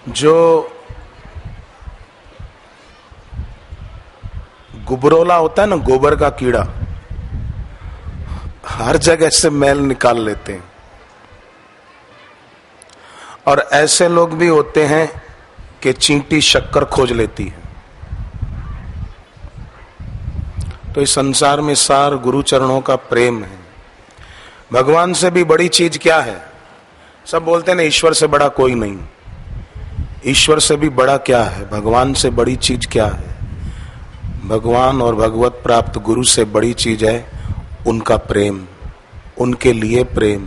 जो गुबरोला होता है ना, गोबर का कीड़ा, हर जगह से मैल निकाल लेते हैं। और ऐसे लोग भी होते हैं कि चींटी शक्कर खोज लेती है। तो इस संसार में सार गुरु चरणों का प्रेम है। भगवान से भी बड़ी चीज क्या है? सब बोलते हैं ना ईश्वर से बड़ा कोई नहीं। ईश्वर से भी बड़ा क्या है? भगवान से बड़ी चीज क्या है? भगवान और भगवत प्राप्त गुरु से बड़ी चीज है उनका प्रेम, उनके लिए प्रेम।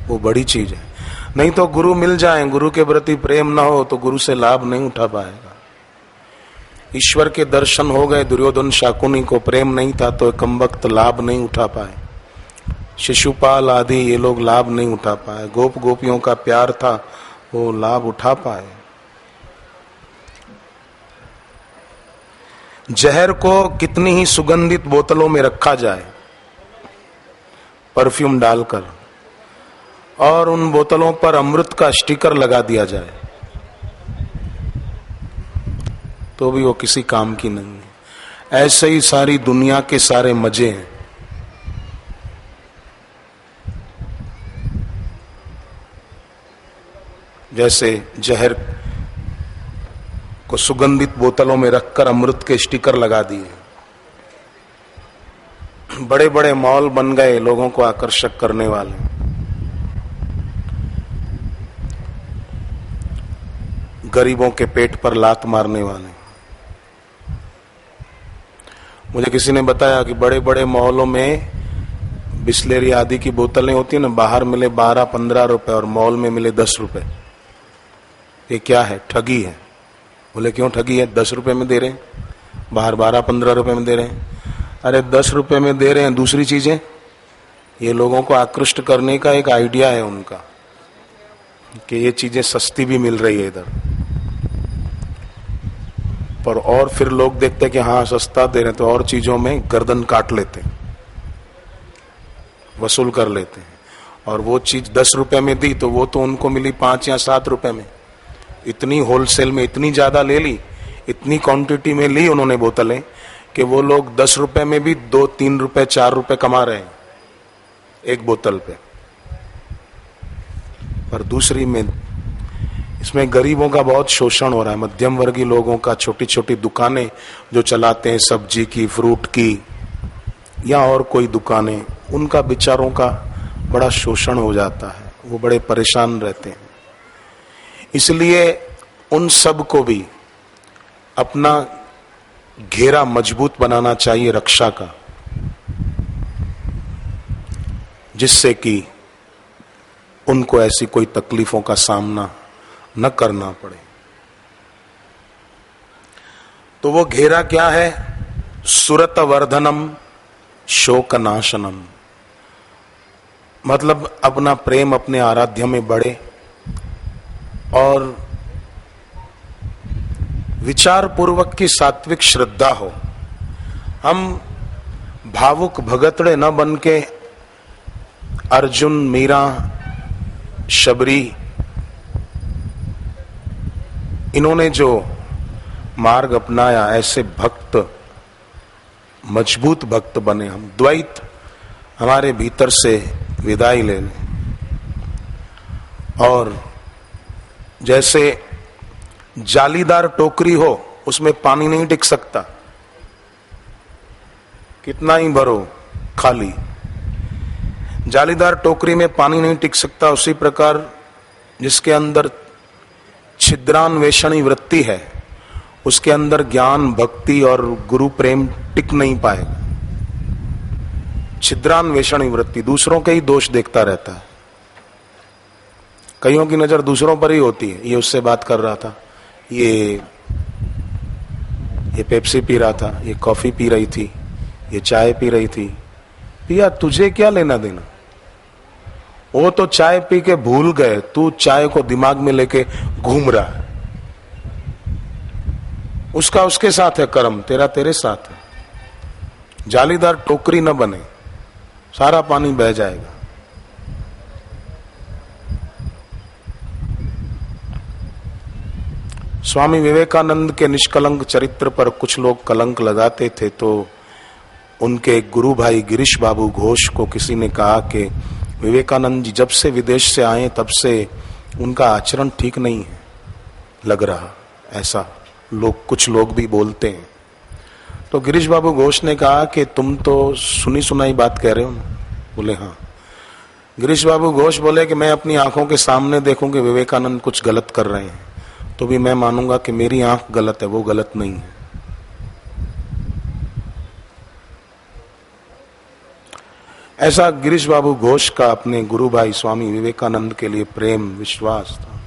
वो बड़ी चीज है। नहीं तो गुरु मिल जाए, गुरु के प्रति प्रेम ना हो तो गुरु से लाभ नहीं उठा पाएगा। ईश्वर के दर्शन हो गए, दुर्योधन शाकुनी को प्रेम नहीं था तो कमबख्त लाभ नहीं उठा पाए। शिशुपाल आदि ये लोग लाभ नहीं उठा पाए। गोप गोपियों का प्यार था, वो लाभ उठा पाए। जहर को कितनी ही सुगंधित बोतलों में रखा जाए परफ्यूम डालकर, और उन बोतलों पर अमृत का स्टिकर लगा दिया जाए, तो भी वो किसी काम की नहीं है। ऐसे ही सारी दुनिया के सारे मजे हैं। जैसे जहर को सुगंधित बोतलों में रखकर अमृत के स्टिकर लगा दिए। बड़े बड़े मॉल बन गए लोगों को आकर्षक करने वाले। गरीबों के पेट पर लात मारने वाले। मुझे किसी ने बताया कि बड़े बड़े मॉलों में बिस्लेरी आदि की बोतलें होती है ना, बाहर मिले 12-15 रुपए और मॉल में मिले 10 रुपए। ये क्या है? ठगी है। बोले क्यों ठगी है? 10 रुपए में दे रहे हैं, बाहर 12-15 रुपए में दे रहे हैं। अरे 10 रुपए में दे रहे हैं दूसरी चीजें। ये लोगों को आकृष्ट करने का एक आइडिया है उनका कि ये चीजें सस्ती भी मिल रही है इधर पर। और फिर लोग देखते हैं कि हाँ सस्ता दे रहे हैं, तो और चीजों में गर्दन काट लेते हैं, वसूल कर लेते हैं। और वो चीज 10 रुपए में दी तो वो तो उनको मिली 5 या 7 रुपए में। इतनी होलसेल में इतनी ज्यादा ले ली, इतनी क्वांटिटी में ली उन्होंने बोतलें कि वो लोग 10 रुपए में भी 2-3 रुपए 4 रुपए कमा रहे हैं एक बोतल पे। पर दूसरी में इसमें गरीबों का बहुत शोषण हो रहा है। मध्यम वर्गीय लोगों का छोटी छोटी दुकानें जो चलाते हैं, सब्जी की, फ्रूट की या और कोई दुकानें, उनका बेचारों का बड़ा शोषण हो जाता है। वो बड़े परेशान रहते हैं। इसलिए उन सब को भी अपना घेरा मजबूत बनाना चाहिए रक्षा का, जिससे कि उनको ऐसी कोई तकलीफों का सामना न करना पड़े। तो वो घेरा क्या है? सुरत वर्धनम शोकनाशनम। मतलब अपना प्रेम अपने आराध्य में बढ़े और विचार पूर्वक की सात्विक श्रद्धा हो। हम भावुक भगतड़े न बन के अर्जुन, मीरा, शबरी, इन्होंने जो मार्ग अपनाया, ऐसे भक्त, मजबूत भक्त बने। हम द्वैत हमारे भीतर से विदाई ले लें। और जैसे जालीदार टोकरी हो, उसमें पानी नहीं टिक सकता, कितना ही भरो खाली। जालीदार टोकरी में पानी नहीं टिक सकता। उसी प्रकार जिसके अंदर छिद्रान्वेषणी वृत्ति है, उसके अंदर ज्ञान, भक्ति और गुरु प्रेम टिक नहीं पाएगा। छिद्रान्वेषणी वृत्ति दूसरों के ही दोष देखता रहता है। कईयों की नजर दूसरों पर ही होती है। ये उससे बात कर रहा था, ये पेप्सी पी रहा था, ये कॉफी पी रही थी, ये चाय पी रही थी। पिया, तुझे क्या लेना देना? वो तो चाय पी के भूल गए, तू चाय को दिमाग में लेके घूम रहा है। उसका उसके साथ है कर्म, तेरा तेरे साथ है। जालीदार टोकरी न बने, सारा पानी बह जाएगा। स्वामी विवेकानंद के निष्कलंक चरित्र पर कुछ लोग कलंक लगाते थे, तो उनके गुरु भाई गिरीश बाबू घोष को किसी ने कहा कि विवेकानंद जी जब से विदेश से आए तब से उनका आचरण ठीक नहीं है लग रहा, ऐसा कुछ लोग भी बोलते हैं। तो गिरीश बाबू घोष ने कहा कि तुम तो सुनी सुनाई बात कह रहे हो ना? बोले हाँ। गिरीश बाबू घोष बोले कि मैं अपनी आंखों के सामने देखूं कि विवेकानंद कुछ गलत कर रहे हैं तो भी मैं मानूंगा कि मेरी आंख गलत है, वो गलत नहीं है। ऐसा गिरीश बाबू घोष का अपने गुरु भाई स्वामी विवेकानंद के लिए प्रेम विश्वास था।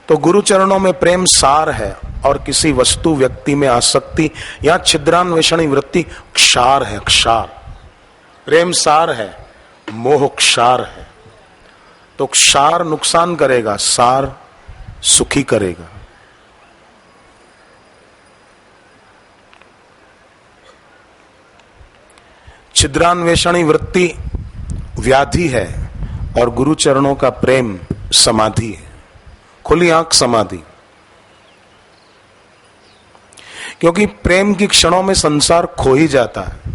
तो गुरु चरणों में प्रेम सार है और किसी वस्तु व्यक्ति में आसक्ति या छिद्रान्वेषणी वृत्ति क्षार है। क्षार, प्रेम सार है, मोह क्षार है। तो क्षार नुकसान करेगा, सार सुखी करेगा। छिद्रान्वेषणी वृत्ति व्याधि है और गुरु चरणों का प्रेम समाधि है, खुली आंख समाधि। क्योंकि प्रेम की क्षणों में संसार खो ही जाता है।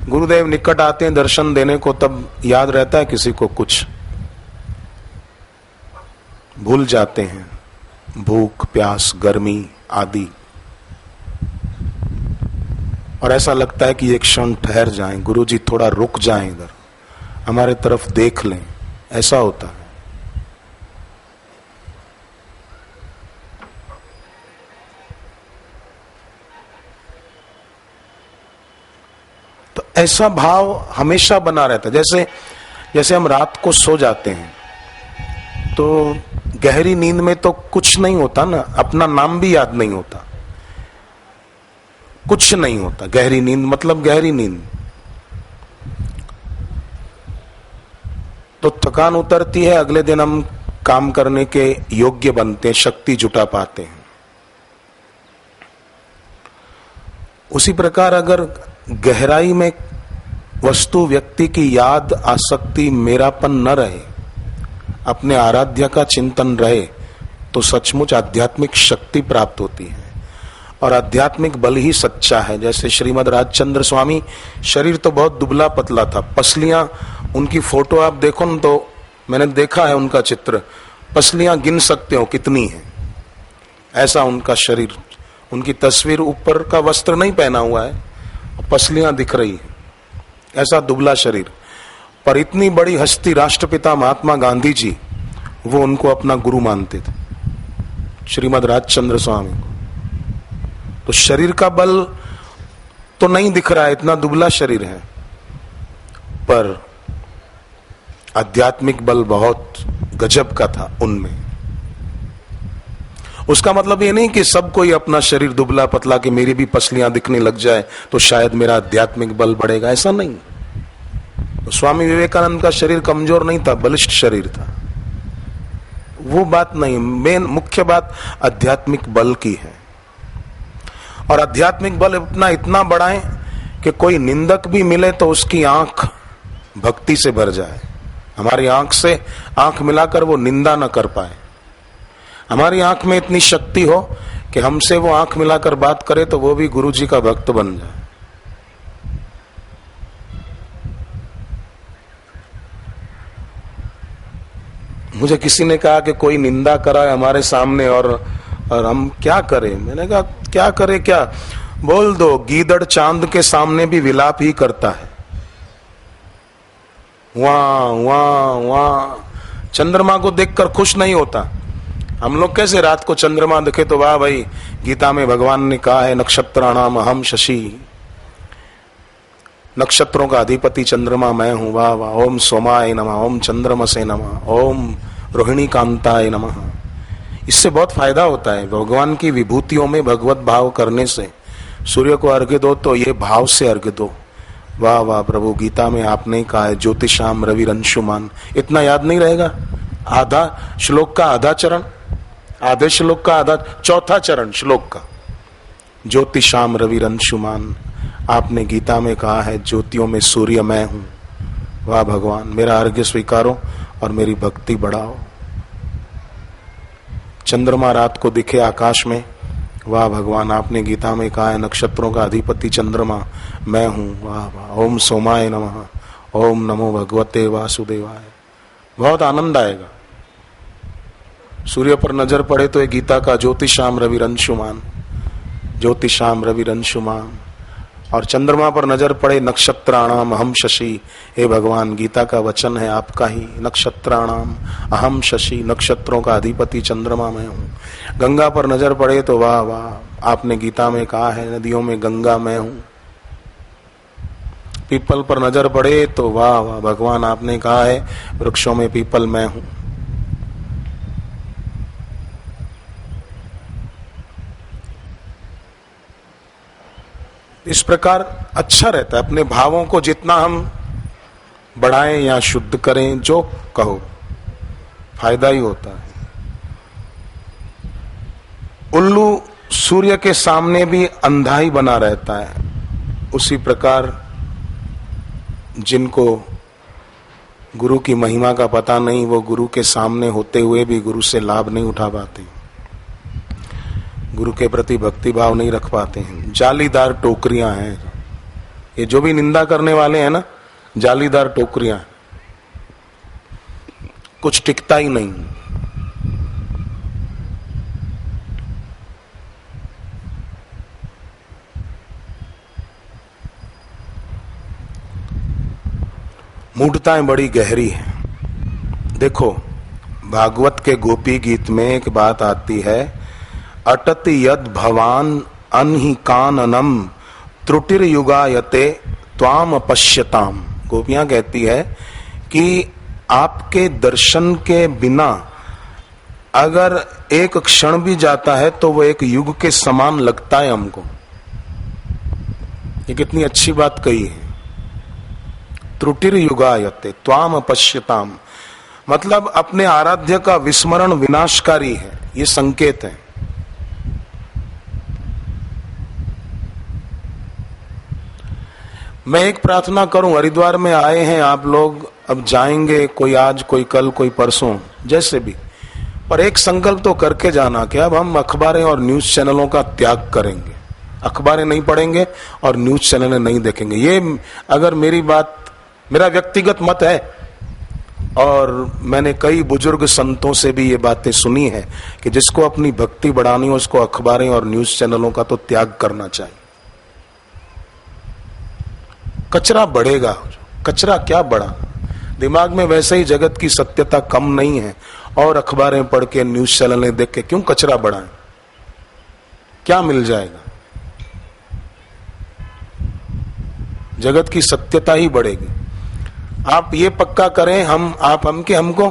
गुरुदेव निकट आते हैं दर्शन देने को, तब याद रहता है किसी को कुछ, भूल जाते हैं भूख प्यास गर्मी आदि, और ऐसा लगता है कि एक क्षण ठहर जाएं, गुरुजी थोड़ा रुक जाएं, इधर हमारे तरफ देख लें, ऐसा होता है। तो ऐसा भाव हमेशा बना रहता है। जैसे हम रात को सो जाते हैं तो गहरी नींद में तो कुछ नहीं होता ना, अपना नाम भी याद नहीं होता, कुछ नहीं होता। गहरी नींद मतलब गहरी नींद। तो थकान उतरती है, अगले दिन हम काम करने के योग्य बनते हैं, शक्ति जुटा पाते हैं। उसी प्रकार अगर गहराई में वस्तु व्यक्ति की याद आसक्ति मेरापन न रहे, अपने आराध्य का चिंतन रहे, तो सचमुच आध्यात्मिक शक्ति प्राप्त होती है और आध्यात्मिक बल ही सच्चा है। जैसे श्रीमद राजचंद्र स्वामी, शरीर तो बहुत दुबला पतला था, पसलियां उनकी फोटो आप देखो न, तो मैंने देखा है उनका चित्र, पसलियां गिन सकते हो कितनी है, ऐसा उनका शरीर। उनकी तस्वीर, ऊपर का वस्त्र नहीं पहना हुआ है, पसलियां दिख रही है, ऐसा दुबला शरीर। पर इतनी बड़ी हस्ती राष्ट्रपिता महात्मा गांधी जी, वो उनको अपना गुरु मानते थे, श्रीमद राजचंद्र स्वामी को। तो शरीर का बल तो नहीं दिख रहा है, इतना दुबला शरीर है, पर आध्यात्मिक बल बहुत गजब का था उनमें। उसका मतलब ये नहीं कि सब कोई अपना शरीर दुबला पतला कि मेरी भी पसलियां दिखने लग जाए तो शायद मेरा आध्यात्मिक बल बढ़ेगा, ऐसा नहीं। तो स्वामी विवेकानंद का शरीर कमजोर नहीं था, बलिष्ठ शरीर था, वो बात नहीं। मेन मुख्य बात आध्यात्मिक बल की है। और आध्यात्मिक बल इतना बढ़ाएं कि कोई निंदक भी मिले तो उसकी आंख भक्ति से भर जाए, हमारी आंख से आंख मिलाकर वो निंदा न कर पाए। हमारी आंख में इतनी शक्ति हो कि हमसे वो आंख मिलाकर बात करे तो वो भी गुरु जी का भक्त बन जाए। मुझे किसी ने कहा कि कोई निंदा करा है हमारे सामने और हम क्या करें। मैंने कहा क्या करे, क्या बोल दो, गीदड़ चांद के सामने भी विलाप ही करता है, वहां वहां वहां। चंद्रमा को देखकर खुश नहीं होता। हम लोग कैसे रात को चंद्रमा दिखे तो वाह भाई, गीता में भगवान ने कहा है नक्षत्राणाम अहम शशि, नक्षत्रों का अधिपति चंद्रमा मैं हूं, वाह वाह। ओम सोमाय नमः, ओम चंद्रमसे नमः, ओम रोहिणी कांताय नमः। इससे बहुत फायदा होता है। भगवान की विभूतियों में भगवत भाव करने से, सूर्य को अर्घ्य दो तो ये भाव से अर्घ्य दो, वाह वाह प्रभु। गीता में आपने कहा है ज्योतिषाम रविरंशुमान, इतना याद नहीं रहेगा? आधा श्लोक का आधा चरण, आधे श्लोक का आधा, चौथा चरण श्लोक का, ज्योतिषाम रविरंशुमान। आपने गीता में कहा है ज्योतियों में सूर्य मैं हूं, वाह भगवान, मेरा अर्घ्य स्वीकारो और मेरी भक्ति बढ़ाओ। चंद्रमा रात को दिखे आकाश में, वाह भगवान, आपने गीता में कहा है नक्षत्रों का अधिपति चंद्रमा मैं हूं, वाह वाह। ओम सोमाय नमः, ओम नमो भगवते वासुदेवाय। बहुत आनंद आएगा। सूर्य पर नजर पड़े तो ये गीता का ज्योतिषाम रविरंशुमान, ज्योतिषाम रविरंशुमान, और चंद्रमा पर नजर पड़े नक्षत्राणाम अहम शशि। हे भगवान, गीता का वचन है आपका ही, नक्षत्राणाम अहम शशि, नक्षत्रों का अधिपति चंद्रमा मैं हूँ। गंगा पर नजर पड़े तो वाह वाह, आपने गीता में कहा है नदियों में गंगा मैं हूँ। पीपल पर नजर पड़े तो वाह वाह भगवान, आपने कहा है वृक्षों में पीपल मैं हूँ। इस प्रकार अच्छा रहता है। अपने भावों को जितना हम बढ़ाएं या शुद्ध करें, जो कहो फायदा ही होता है। उल्लू सूर्य के सामने भी अंधा ही बना रहता है, उसी प्रकार जिनको गुरु की महिमा का पता नहीं, वो गुरु के सामने होते हुए भी गुरु से लाभ नहीं उठा पाते, गुरु के प्रति भक्ति भाव नहीं रख पाते हैं। जालीदार टोकरियां हैं ये, जो भी निंदा करने वाले हैं ना, जालीदार टोकरियां, कुछ टिकता ही नहीं। मूढ़ताएं बड़ी गहरी है। देखो, भागवत के गोपी गीत में एक बात आती है, अटति यद भवान अनहि काननम त्रुटिर युगायते त्वाम पश्यताम। गोपियां कहती है कि आपके दर्शन के बिना अगर एक क्षण भी जाता है तो वो एक युग के समान लगता है हमको। ये कितनी अच्छी बात कही है। त्रुटिर युगायते त्वाम पश्यताम, मतलब अपने आराध्य का विस्मरण विनाशकारी है, ये संकेत है। मैं एक प्रार्थना करूं, हरिद्वार में आए हैं आप लोग, अब जाएंगे, कोई आज कोई कल कोई परसों, जैसे भी, पर एक संकल्प तो करके जाना कि अब हम अखबारें और न्यूज चैनलों का त्याग करेंगे, अखबारें नहीं पढ़ेंगे और न्यूज चैनलें नहीं देखेंगे। ये अगर मेरी बात, मेरा व्यक्तिगत मत है, और मैंने कई बुजुर्ग संतों से भी ये बातें सुनी है कि जिसको अपनी भक्ति बढ़ानी हो उसको अखबारें और न्यूज चैनलों का तो त्याग करना चाहिए। कचरा बढ़ेगा, कचरा क्या बढ़ा, दिमाग में वैसे ही जगत की सत्यता कम नहीं है, और अखबारें पढ़ के न्यूज चैनलें देख के क्यों कचरा बढ़ाएं, क्या मिल जाएगा? जगत की सत्यता ही बढ़ेगी। आप ये पक्का करें, हमको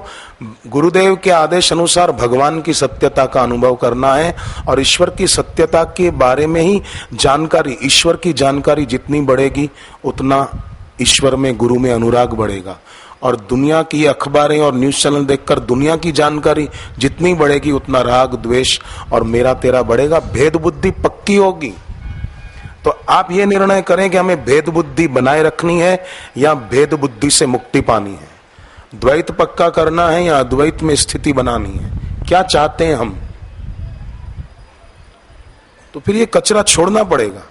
गुरुदेव के आदेश अनुसार भगवान की सत्यता का अनुभव करना है, और ईश्वर की सत्यता के बारे में ही जानकारी, ईश्वर की जानकारी जितनी बढ़ेगी उतना ईश्वर में, गुरु में अनुराग बढ़ेगा। और दुनिया की अखबारें और न्यूज चैनल देखकर दुनिया की जानकारी जितनी बढ़ेगी उतना राग द्वेष और मेरा तेरा बढ़ेगा, भेद बुद्धि पक्की होगी। तो आप ये निर्णय करें कि हमें भेद बुद्धि बनाए रखनी है या भेद बुद्धि से मुक्ति पानी है, द्वैत पक्का करना है या अद्वैत में स्थिति बनानी है, क्या चाहते हैं हम? तो फिर ये कचरा छोड़ना पड़ेगा।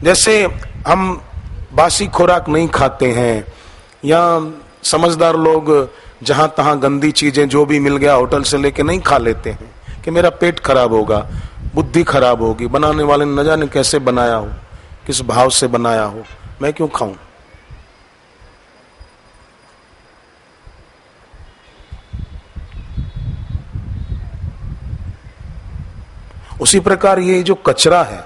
जैसे हम बासी खुराक नहीं खाते हैं, या समझदार लोग जहां तहां गंदी चीजें जो भी मिल गया होटल से लेके नहीं खा लेते हैं कि मेरा पेट खराब होगा, बुद्धि खराब होगी, बनाने वाले ने न जाने कैसे बनाया हो, किस भाव से बनाया हो, मैं क्यों खाऊं? उसी प्रकार ये जो कचरा है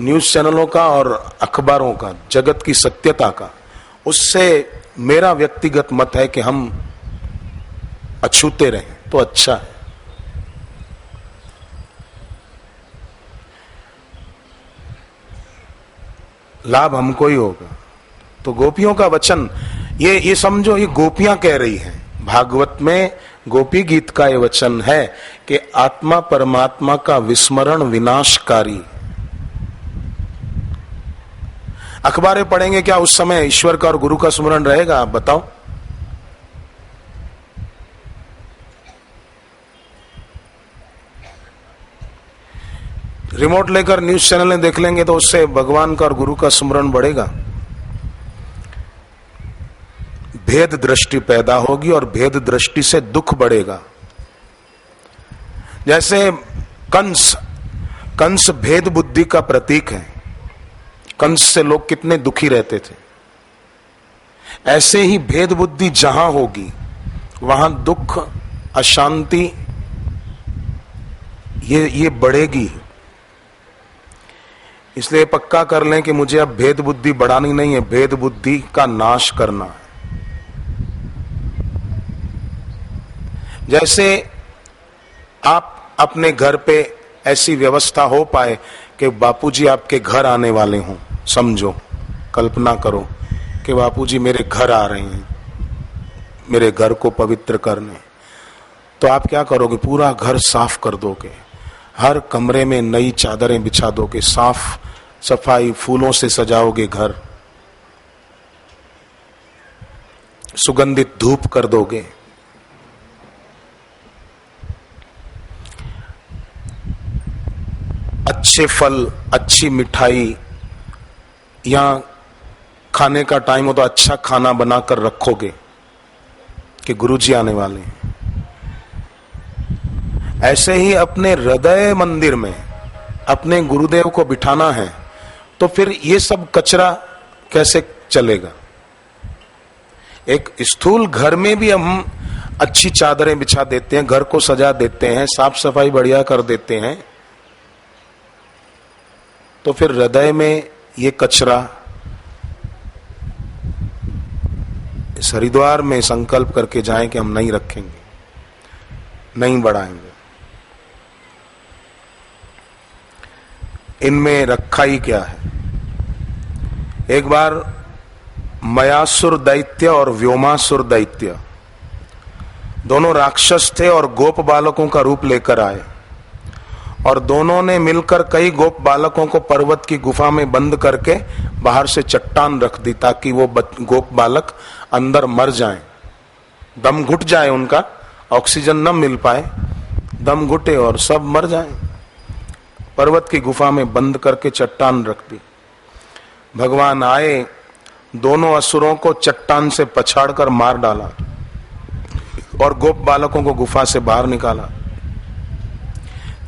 न्यूज चैनलों का और अखबारों का, जगत की सत्यता का, उससे मेरा व्यक्तिगत मत है कि हम अछूते रहें तो अच्छा है। लाभ हमको ही होगा। तो गोपियों का वचन, ये समझो, ये गोपियां कह रही हैं, भागवत में गोपी गीत का ये वचन है कि आत्मा परमात्मा का विस्मरण विनाशकारी। अखबारें पढ़ेंगे, क्या उस समय ईश्वर का और गुरु का स्मरण रहेगा? आप बताओ। रिमोट लेकर न्यूज चैनलें देख लेंगे तो उससे भगवान का और गुरु का स्मरण बढ़ेगा। भेद दृष्टि पैदा होगी और भेद दृष्टि से दुख बढ़ेगा। जैसे कंस भेद बुद्धि का प्रतीक है। कंस से लोग कितने दुखी रहते थे। ऐसे ही भेद बुद्धि जहां होगी वहां दुख, अशांति ये बढ़ेगी। इसलिए पक्का कर लें कि मुझे अब भेद बुद्धि बढ़ानी नहीं है, भेद बुद्धि का नाश करना है। जैसे आप अपने घर पे ऐसी व्यवस्था हो पाए कि बापूजी आपके घर आने वाले हों, समझो, कल्पना करो कि बापूजी मेरे घर आ रहे हैं मेरे घर को पवित्र करने, तो आप क्या करोगे? पूरा घर साफ कर दोगे, हर कमरे में नई चादरें बिछा दोगे, साफ सफाई, फूलों से सजाओगे घर, सुगंधित धूप कर दोगे। अच्छे फल, अच्छी मिठाई, या खाने का टाइम हो तो अच्छा खाना बनाकर रखोगे कि गुरुजी आने वाले हैं। ऐसे ही अपने हृदय मंदिर में अपने गुरुदेव को बिठाना है, तो फिर ये सब कचरा कैसे चलेगा? एक स्थूल घर में भी हम अच्छी चादरें बिछा देते हैं, घर को सजा देते हैं, साफ सफाई बढ़िया कर देते हैं, तो फिर हृदय में ये कचरा, इस हरिद्वार में संकल्प करके जाएं कि हम नहीं रखेंगे, नहीं बढ़ाएंगे। इनमें रखा ही क्या है? एक बार मयासुर दैत्य और व्योमासुर दैत्य दोनों राक्षस थे और गोप बालकों का रूप लेकर आए, और दोनों ने मिलकर कई गोप बालकों को पर्वत की गुफा में बंद करके बाहर से चट्टान रख दी ताकि वो गोप बालक अंदर मर जाएं, दम घुट जाए, उनका ऑक्सीजन न मिल पाए, दम घुटे और सब मर जाएं। पर्वत की गुफा में बंद करके चट्टान रख दी। भगवान आए, दोनों असुरों को चट्टान से पछाड़कर मार डाला और गोप बालकों को गुफा से बाहर निकाला।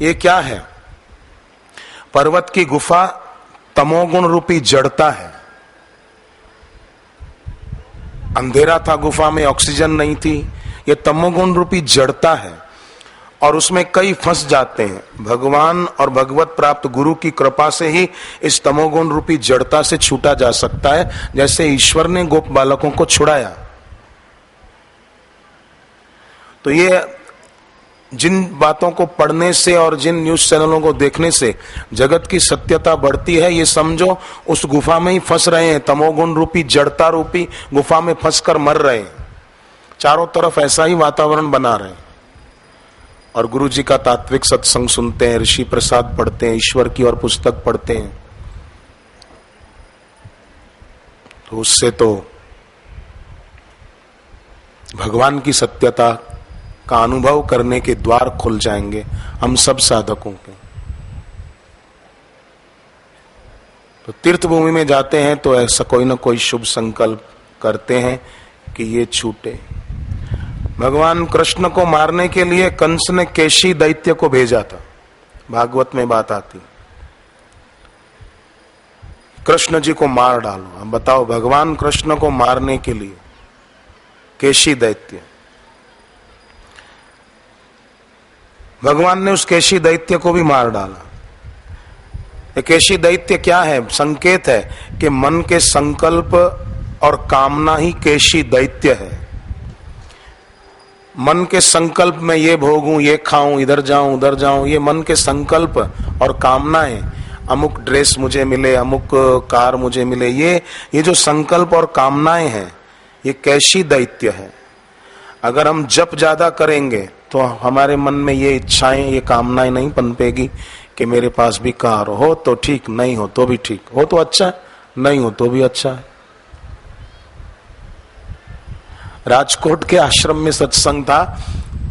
ये क्या है? पर्वत की गुफा तमोगुण रूपी जड़ता है। अंधेरा था गुफा में, ऑक्सीजन नहीं थी, ये तमोगुण रूपी जड़ता है और उसमें कई फंस जाते हैं। भगवान और भगवत प्राप्त गुरु की कृपा से ही इस तमोगुण रूपी जड़ता से छूटा जा सकता है, जैसे ईश्वर ने गोप बालकों को छुड़ाया। तो ये जिन बातों को पढ़ने से और जिन न्यूज चैनलों को देखने से जगत की सत्यता बढ़ती है, ये समझो उस गुफा में ही फंस रहे हैं, तमोगुण रूपी जड़ता रूपी गुफा में फंसकर मर रहे हैं। चारों तरफ ऐसा ही वातावरण बना रहे हैं और गुरु जी का तात्विक सत्संग सुनते हैं, ऋषि प्रसाद पढ़ते हैं, ईश्वर की और पुस्तक पढ़ते हैं, तो उससे तो भगवान की सत्यता का अनुभव करने के द्वार खुल जाएंगे हम सब साधकों के। तो तीर्थ भूमि में जाते हैं तो ऐसा कोई ना कोई शुभ संकल्प करते हैं कि ये छूटे। भगवान कृष्ण को मारने के लिए कंस ने केशी दैत्य को भेजा था, भागवत में बात आती, कृष्ण जी को मार डालो। अब बताओ, भगवान कृष्ण को मारने के लिए केशी दैत्य, भगवान ने उस केशी दैत्य को भी मार डाला। ये केशी दैत्य क्या है? संकेत है कि मन के संकल्प और कामना ही केशी दैत्य है। मन के संकल्प में ये भोगूं, ये खाऊं, इधर जाऊं, उधर जाऊं, ये मन के संकल्प और कामनाएं, अमुक ड्रेस मुझे मिले, अमुक कार मुझे मिले, ये जो संकल्प और कामनाएं हैं, ये केशी दैत्य है। अगर हम जप ज्यादा करेंगे तो हमारे मन में ये इच्छाएं, ये कामनाएं नहीं पनपेगी कि मेरे पास भी कार हो तो ठीक, नहीं हो तो भी ठीक, हो तो अच्छा, नहीं हो तो भी अच्छा है। राजकोट के आश्रम में सत्संग था,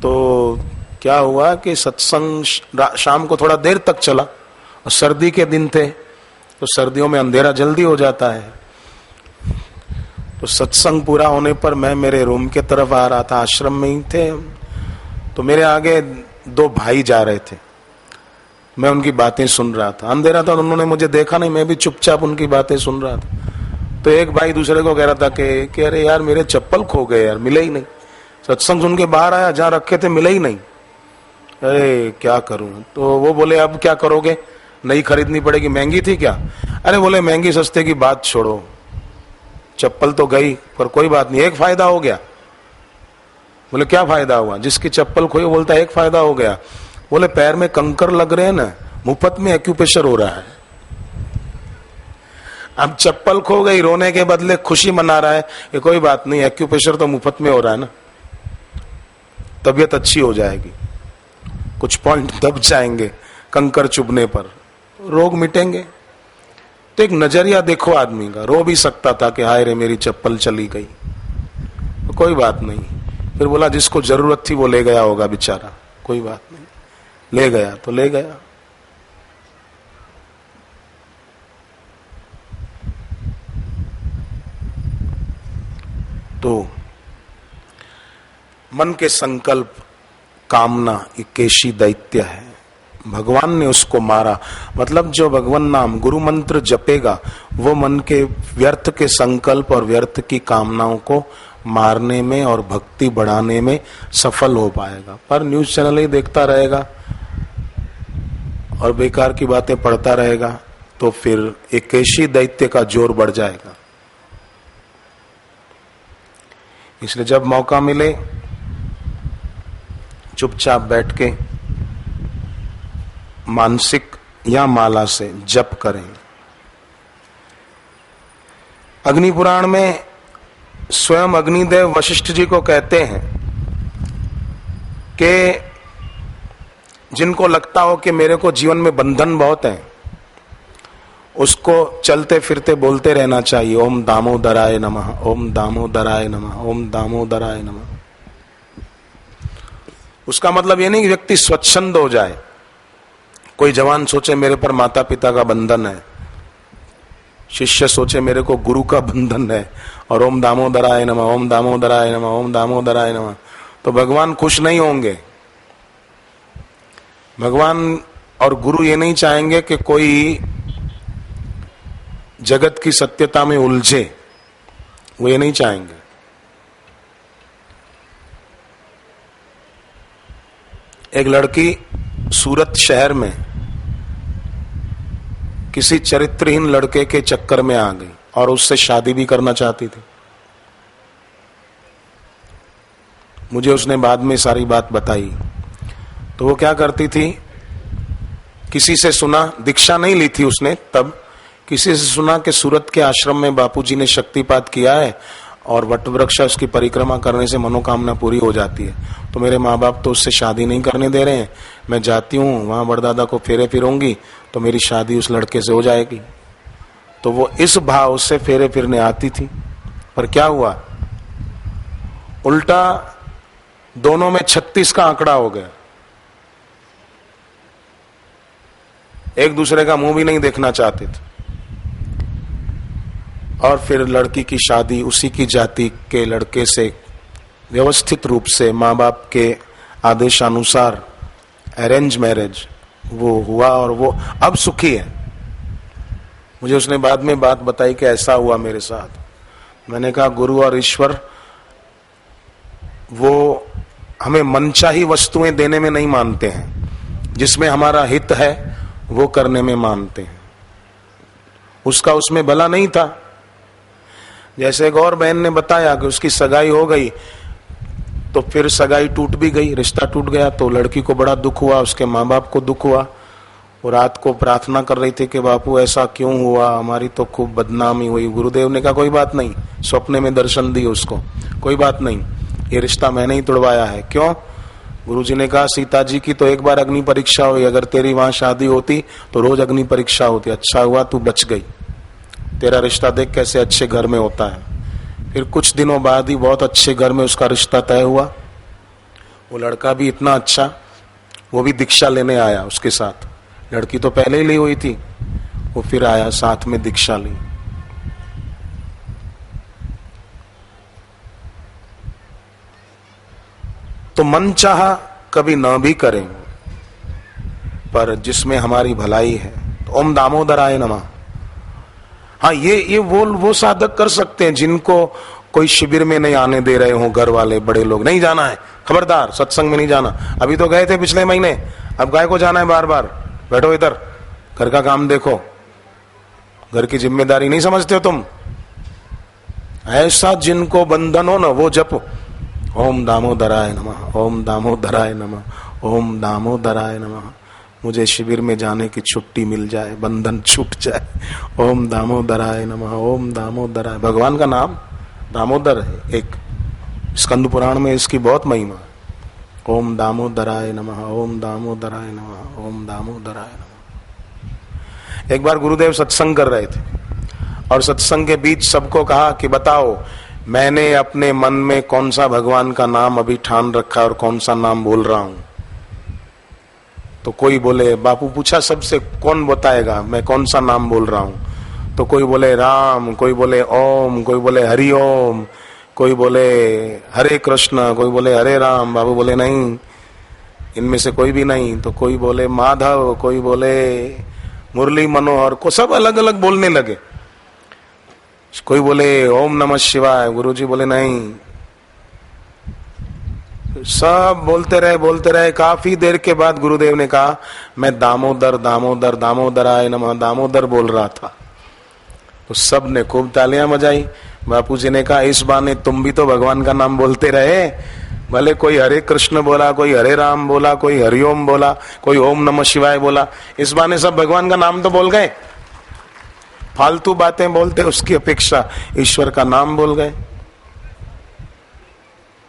तो क्या हुआ कि सत्संग शाम को थोड़ा देर तक चला और सर्दी के दिन थे, तो सर्दियों में अंधेरा जल्दी हो जाता है। तो सत्संग पूरा होने पर मैं मेरे रूम के तरफ आ रहा था, आश्रम में ही थे, तो मेरे आगे दो भाई जा रहे थे, मैं उनकी बातें सुन रहा था। अंधेरा था, उन्होंने मुझे देखा नहीं, मैं भी चुपचाप उनकी बातें सुन रहा था। तो एक भाई दूसरे को कह रहा था कि अरे यार मेरे चप्पल खो गए यार, मिले ही नहीं। सत्संग सुन के बाहर आया, जहां रखे थे मिले ही नहीं। अरे क्या करूं? तो वो बोले अब क्या करोगे? नई खरीदनी पड़ेगी। महंगी थी क्या? अरे बोले महंगी सस्ते की बात छोड़ो, चप्पल तो गई पर कोई बात नहीं, एक फायदा हो गया। बोले क्या फायदा हुआ? जिसकी चप्पल खोई बोलता एक फायदा हो गया। बोले पैर में कंकर लग रहे हैं ना, मुफ्त में एक्यूप्रेशर हो रहा है। अब चप्पल खो गई, रोने के बदले खुशी मना रहा है कि कोई बात नहीं, एक्यूप्रेशर तो मुफ्त में हो रहा है ना, तबीयत अच्छी हो जाएगी, कुछ पॉइंट दब जाएंगे कंकर चुभने पर, रोग मिटेंगे। तो एक नजरिया देखो आदमी का, रो भी सकता था कि हाय रे मेरी चप्पल चली गई, तो कोई बात नहीं। फिर बोला जिसको जरूरत थी वो ले गया होगा बेचारा, कोई बात नहीं, ले गया तो ले गया। तो मन के संकल्प, कामना, ये केशी दैत्य है, भगवान ने उसको मारा। मतलब जो भगवान नाम गुरु मंत्र जपेगा वो मन के व्यर्थ के संकल्प और व्यर्थ की कामनाओं को मारने में और भक्ति बढ़ाने में सफल हो पाएगा। पर न्यूज चैनल ही देखता रहेगा और बेकार की बातें पढ़ता रहेगा तो फिर एक केशी दैत्य का जोर बढ़ जाएगा। इसलिए जब मौका मिले चुपचाप बैठ के मानसिक या माला से जप करें। अग्नि पुराण में स्वयं अग्निदेव वशिष्ठ जी को कहते हैं कि जिनको लगता हो कि मेरे को जीवन में बंधन बहुत है, उसको चलते फिरते बोलते रहना चाहिए ओम दामोदराय नमः, ओम दामोदराय नमः, ओम दामोदराय नमः। उसका मतलब ये नहीं कि व्यक्ति स्वच्छंद हो जाए। कोई जवान सोचे मेरे पर माता पिता का बंधन है, शिष्य सोचे मेरे को गुरु का बंधन है, और ओम दामोदराय नमः, ओम दामोदराय नमः, ओम दामोदराय नमः, तो भगवान खुश नहीं होंगे। भगवान और गुरु ये नहीं चाहेंगे कि कोई जगत की सत्यता में उलझे, वो ये नहीं चाहेंगे। एक लड़की सूरत शहर में किसी चरित्रहीन लड़के के चक्कर में आ गई और उससे शादी भी करना चाहती थी। मुझे उसने बाद में सारी बात बताई। तो वो क्या करती थी, किसी से सुना, दीक्षा नहीं ली थी उसने तब, किसी से सुना कि सूरत के आश्रम में बापूजी ने शक्तिपात किया है और वटवृक्ष उसकी परिक्रमा करने से मनोकामना पूरी हो जाती है। तो मेरे माँ बाप तो उससे शादी नहीं करने दे रहे हैं, मैं जाती हूँ वहां बड़दादा को फेरे फिरूंगी तो मेरी शादी उस लड़के से हो जाएगी। तो वो इस भाव से फेरे फिरने आती थी, पर क्या हुआ, उल्टा दोनों में 36 का आंकड़ा हो गया। एक दूसरे का मुंह भी नहीं देखना चाहते थे। और फिर लड़की की शादी उसी की जाति के लड़के से व्यवस्थित रूप से माँ बाप के आदेशानुसार अरेंज मैरिज वो हुआ और वो अब सुखी है। मुझे उसने बाद में बात बताई कि ऐसा हुआ मेरे साथ। मैंने कहा गुरु और ईश्वर वो हमें मनचाही वस्तुएं देने में नहीं मानते हैं, जिसमें हमारा हित है वो करने में मानते हैं। उसका उसमें भला नहीं था। जैसे एक और बहन ने बताया कि उसकी सगाई हो गई तो फिर सगाई टूट भी गई, रिश्ता टूट गया, तो लड़की को बड़ा दुख हुआ, उसके माँ बाप को दुख हुआ। वो रात को प्रार्थना कर रही थी कि बापू ऐसा क्यों हुआ, हमारी तो खूब बदनामी हुई। गुरुदेव ने कहा कोई बात नहीं, स्वप्ने में दर्शन दी उसको, कोई बात नहीं, ये रिश्ता मैंने ही तोड़वाया है। क्यों? गुरुजी ने कहा सीता जी की तो एक बार अग्नि परीक्षा हुई, अगर तेरी वहां शादी होती तो रोज अग्नि परीक्षा होती। अच्छा हुआ तू बच गई, तेरा रिश्ता देख कैसे अच्छे घर में होता है। फिर कुछ दिनों बाद ही बहुत अच्छे घर में उसका रिश्ता तय हुआ। वो लड़का भी इतना अच्छा, वो भी दीक्षा लेने आया उसके साथ। लड़की तो पहले ही ली हुई थी, वो फिर आया साथ में दीक्षा ली। तो मन चाहा कभी न भी करें, पर जिसमें हमारी भलाई है तो ओम दामोदराय नमः। हाँ, ये वो साधक कर सकते हैं जिनको कोई शिविर में नहीं आने दे रहे हो, घर वाले बड़े लोग, नहीं जाना है, खबरदार सत्संग में नहीं जाना। अभी तो गए थे पिछले महीने, अब गाय को जाना है बार बार, बैठो इधर, घर का काम देखो, घर की जिम्मेदारी नहीं समझते हो तुम। ऐसा जिनको बंधन हो ना, वो जप ओम दामोदराय नमः, ओम दामोदराय नमः, ओम दामोदराय नमः। मुझे शिविर में जाने की छुट्टी मिल जाए, बंधन छूट जाए। ओम दामोदराय नमः, ओम दामोदराय। भगवान का नाम दामोदर है, एक स्कंद पुराण में इसकी बहुत महिमा है। ओम दामोदराय नमः, ओम दामोदराय नमः, ओम दामोदराय नमः। एक बार गुरुदेव सत्संग कर रहे थे और सत्संग के बीच सबको कहा कि बताओ, मैंने अपने मन में कौन सा भगवान का नाम अभी ठान रखा और कौन सा नाम बोल रहा हूं। तो कोई बोले, बापू पूछा सबसे कौन बताएगा मैं कौन सा नाम बोल रहा हूं। तो कोई बोले राम, कोई बोले ओम, कोई बोले हरि ओम, कोई बोले हरे कृष्ण, कोई बोले हरे राम। बाबू बोले नहीं, इनमें से कोई भी नहीं। तो कोई बोले माधव, कोई बोले मुरली मनोहर, को सब अलग अलग बोलने लगे। कोई बोले ओम नमः शिवाय, गुरुजी बोले नहीं। सब बोलते रहे। काफी देर के बाद गुरुदेव ने कहा, मैं दामोदर दामोदर दामोदराय नमः दामोदर बोल रहा था। तो सब ने खूब तालियां बजाई। बापू जी ने कहा, इस बहाने तुम भी तो भगवान का नाम बोलते रहे। भले कोई हरे कृष्ण बोला, कोई हरे राम बोला, कोई हरिओम बोला, कोई ओम नमः शिवाय बोला, इस बहाने सब भगवान का नाम तो बोल गए। फालतू बातें बोलते उसकी अपेक्षा ईश्वर का नाम बोल गए।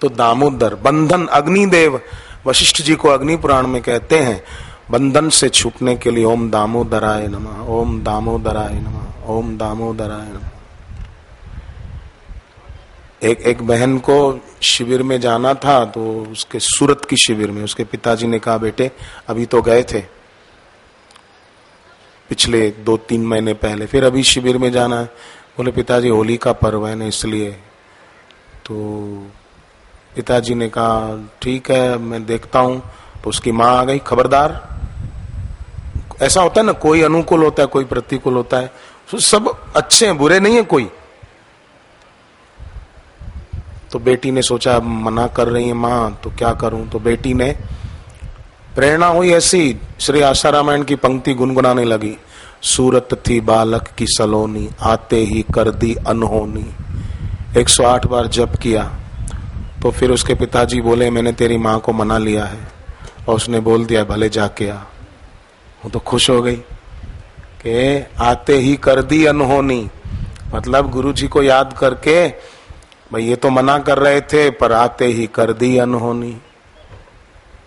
तो दामोदर बंधन, अग्निदेव वशिष्ठ जी को अग्नि पुराण में कहते हैं, बंधन से छूटने के लिए ओम दामोदराय नमः, ओम दामोदराय नमः, ओम दामोदराय नमः। एक बहन को शिविर में जाना था, तो उसके सूरत की शिविर में उसके पिताजी ने कहा, बेटे अभी तो गए थे पिछले 2-3 महीने पहले, फिर अभी शिविर में जाना है। बोले पिताजी होली का पर्व है ना इसलिए। तो पिताजी ने कहा ठीक है मैं देखता हूं। तो उसकी माँ आ गई, खबरदार। ऐसा होता है ना, कोई अनुकूल होता है कोई प्रतिकूल होता है, तो सब अच्छे हैं, बुरे नहीं है कोई। तो बेटी ने सोचा मना कर रही है माँ, तो क्या करूं। तो बेटी ने प्रेरणा हुई ऐसी, श्री आशा रामायण की पंक्ति गुनगुनाने लगी, सूरत थी बालक की सलोनी, आते ही कर दी अनहोनी। 108 बार जप किया। तो फिर उसके पिताजी बोले, मैंने तेरी माँ को मना लिया है। और उसने बोल दिया भले जाके आ। वो तो खुश हो गई कि आते ही कर दी अनहोनी, मतलब गुरुजी को याद करके, भाई ये तो मना कर रहे थे पर आते ही कर दी अनहोनी।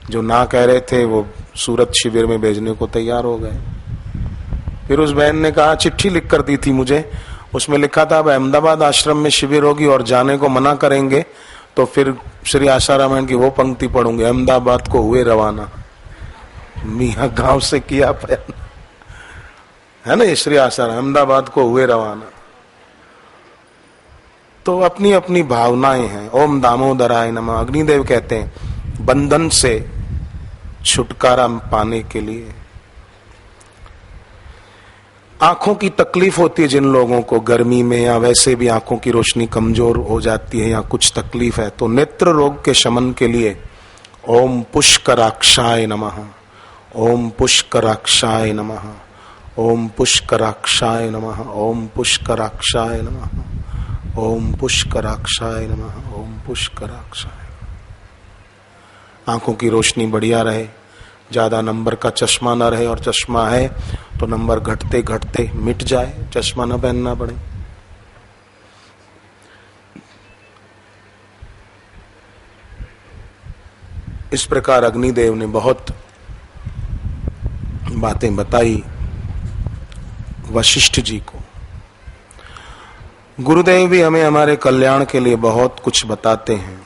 जो ना कह रहे थे वो सूरत शिविर में भेजने को तैयार हो गए। फिर उस बहन ने कहा, चिट्ठी लिख कर दी थी मुझे, उसमें लिखा था अब अहमदाबाद आश्रम में शिविर होगी और जाने को मना करेंगे तो फिर श्री आशा रामायण की वो पंक्ति पढ़ूंगे, अहमदाबाद को हुए रवाना। मियाँ गांव से किया बयान है ना, ये श्री आशा अहमदाबाद को हुए रवाना। तो अपनी अपनी भावनाएं हैं। ओम दामोदराय नमः। अग्निदेव कहते हैं बंधन से छुटकारा पाने के लिए। आंखों की तकलीफ होती है जिन लोगों को गर्मी में या वैसे भी आंखों की रोशनी कमजोर हो जाती है या कुछ तकलीफ है, तो नेत्र रोग के शमन के लिए ओम पुष्कराक्षाय नमः, ओम पुष्कराक्षाय नमः, ओम पुष्कराक्षाय नमः, ओम पुष्कराक्षाय नमः, ओम पुष्कराक्षाय नमः, ओम पुष्कराक्षाय। आंखों की रोशनी बढ़िया रहे, ज्यादा नंबर का चश्मा न रहे, और चश्मा है तो नंबर घटते घटते मिट जाए, चश्मा न पहनना पड़े। इस प्रकार अग्निदेव ने बहुत बातें बताई वशिष्ठ जी को। गुरुदेव भी हमें हमारे कल्याण के लिए बहुत कुछ बताते हैं।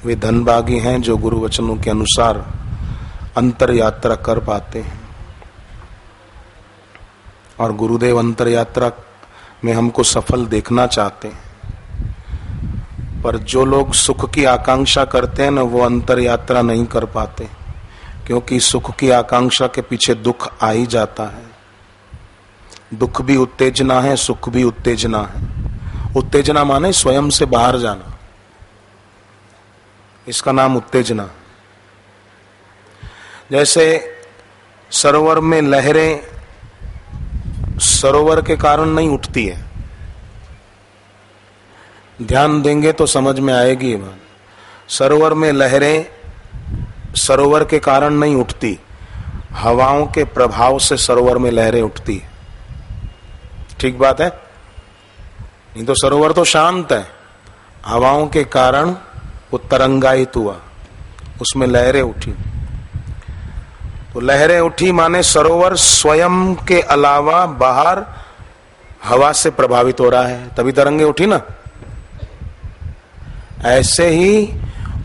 वे धनभागी हैं जो गुरु वचनों के अनुसार अंतर यात्रा कर पाते हैं। और गुरुदेव अंतर यात्रा में हमको सफल देखना चाहते हैं। पर जो लोग सुख की आकांक्षा करते हैं ना, वो अंतर यात्रा नहीं कर पाते, क्योंकि सुख की आकांक्षा के पीछे दुख आ ही जाता है। दुख भी उत्तेजना है, सुख भी उत्तेजना है। उत्तेजना माने स्वयं से बाहर जाना, इसका नाम उत्तेजना। जैसे सरोवर में लहरें सरोवर के कारण नहीं उठती है, ध्यान देंगे तो समझ में आएगी ये बात। सरोवर में लहरें सरोवर के कारण नहीं उठती, हवाओं के प्रभाव से सरोवर में लहरें उठती है। ठीक बात है? नहीं तो सरोवर तो शांत है, हवाओं के कारण वो तरंगायित हुआ, उसमें लहरें उठी। तो लहरें उठी माने सरोवर स्वयं के अलावा बाहर हवा से प्रभावित हो रहा है, तभी तरंगे उठी ना। ऐसे ही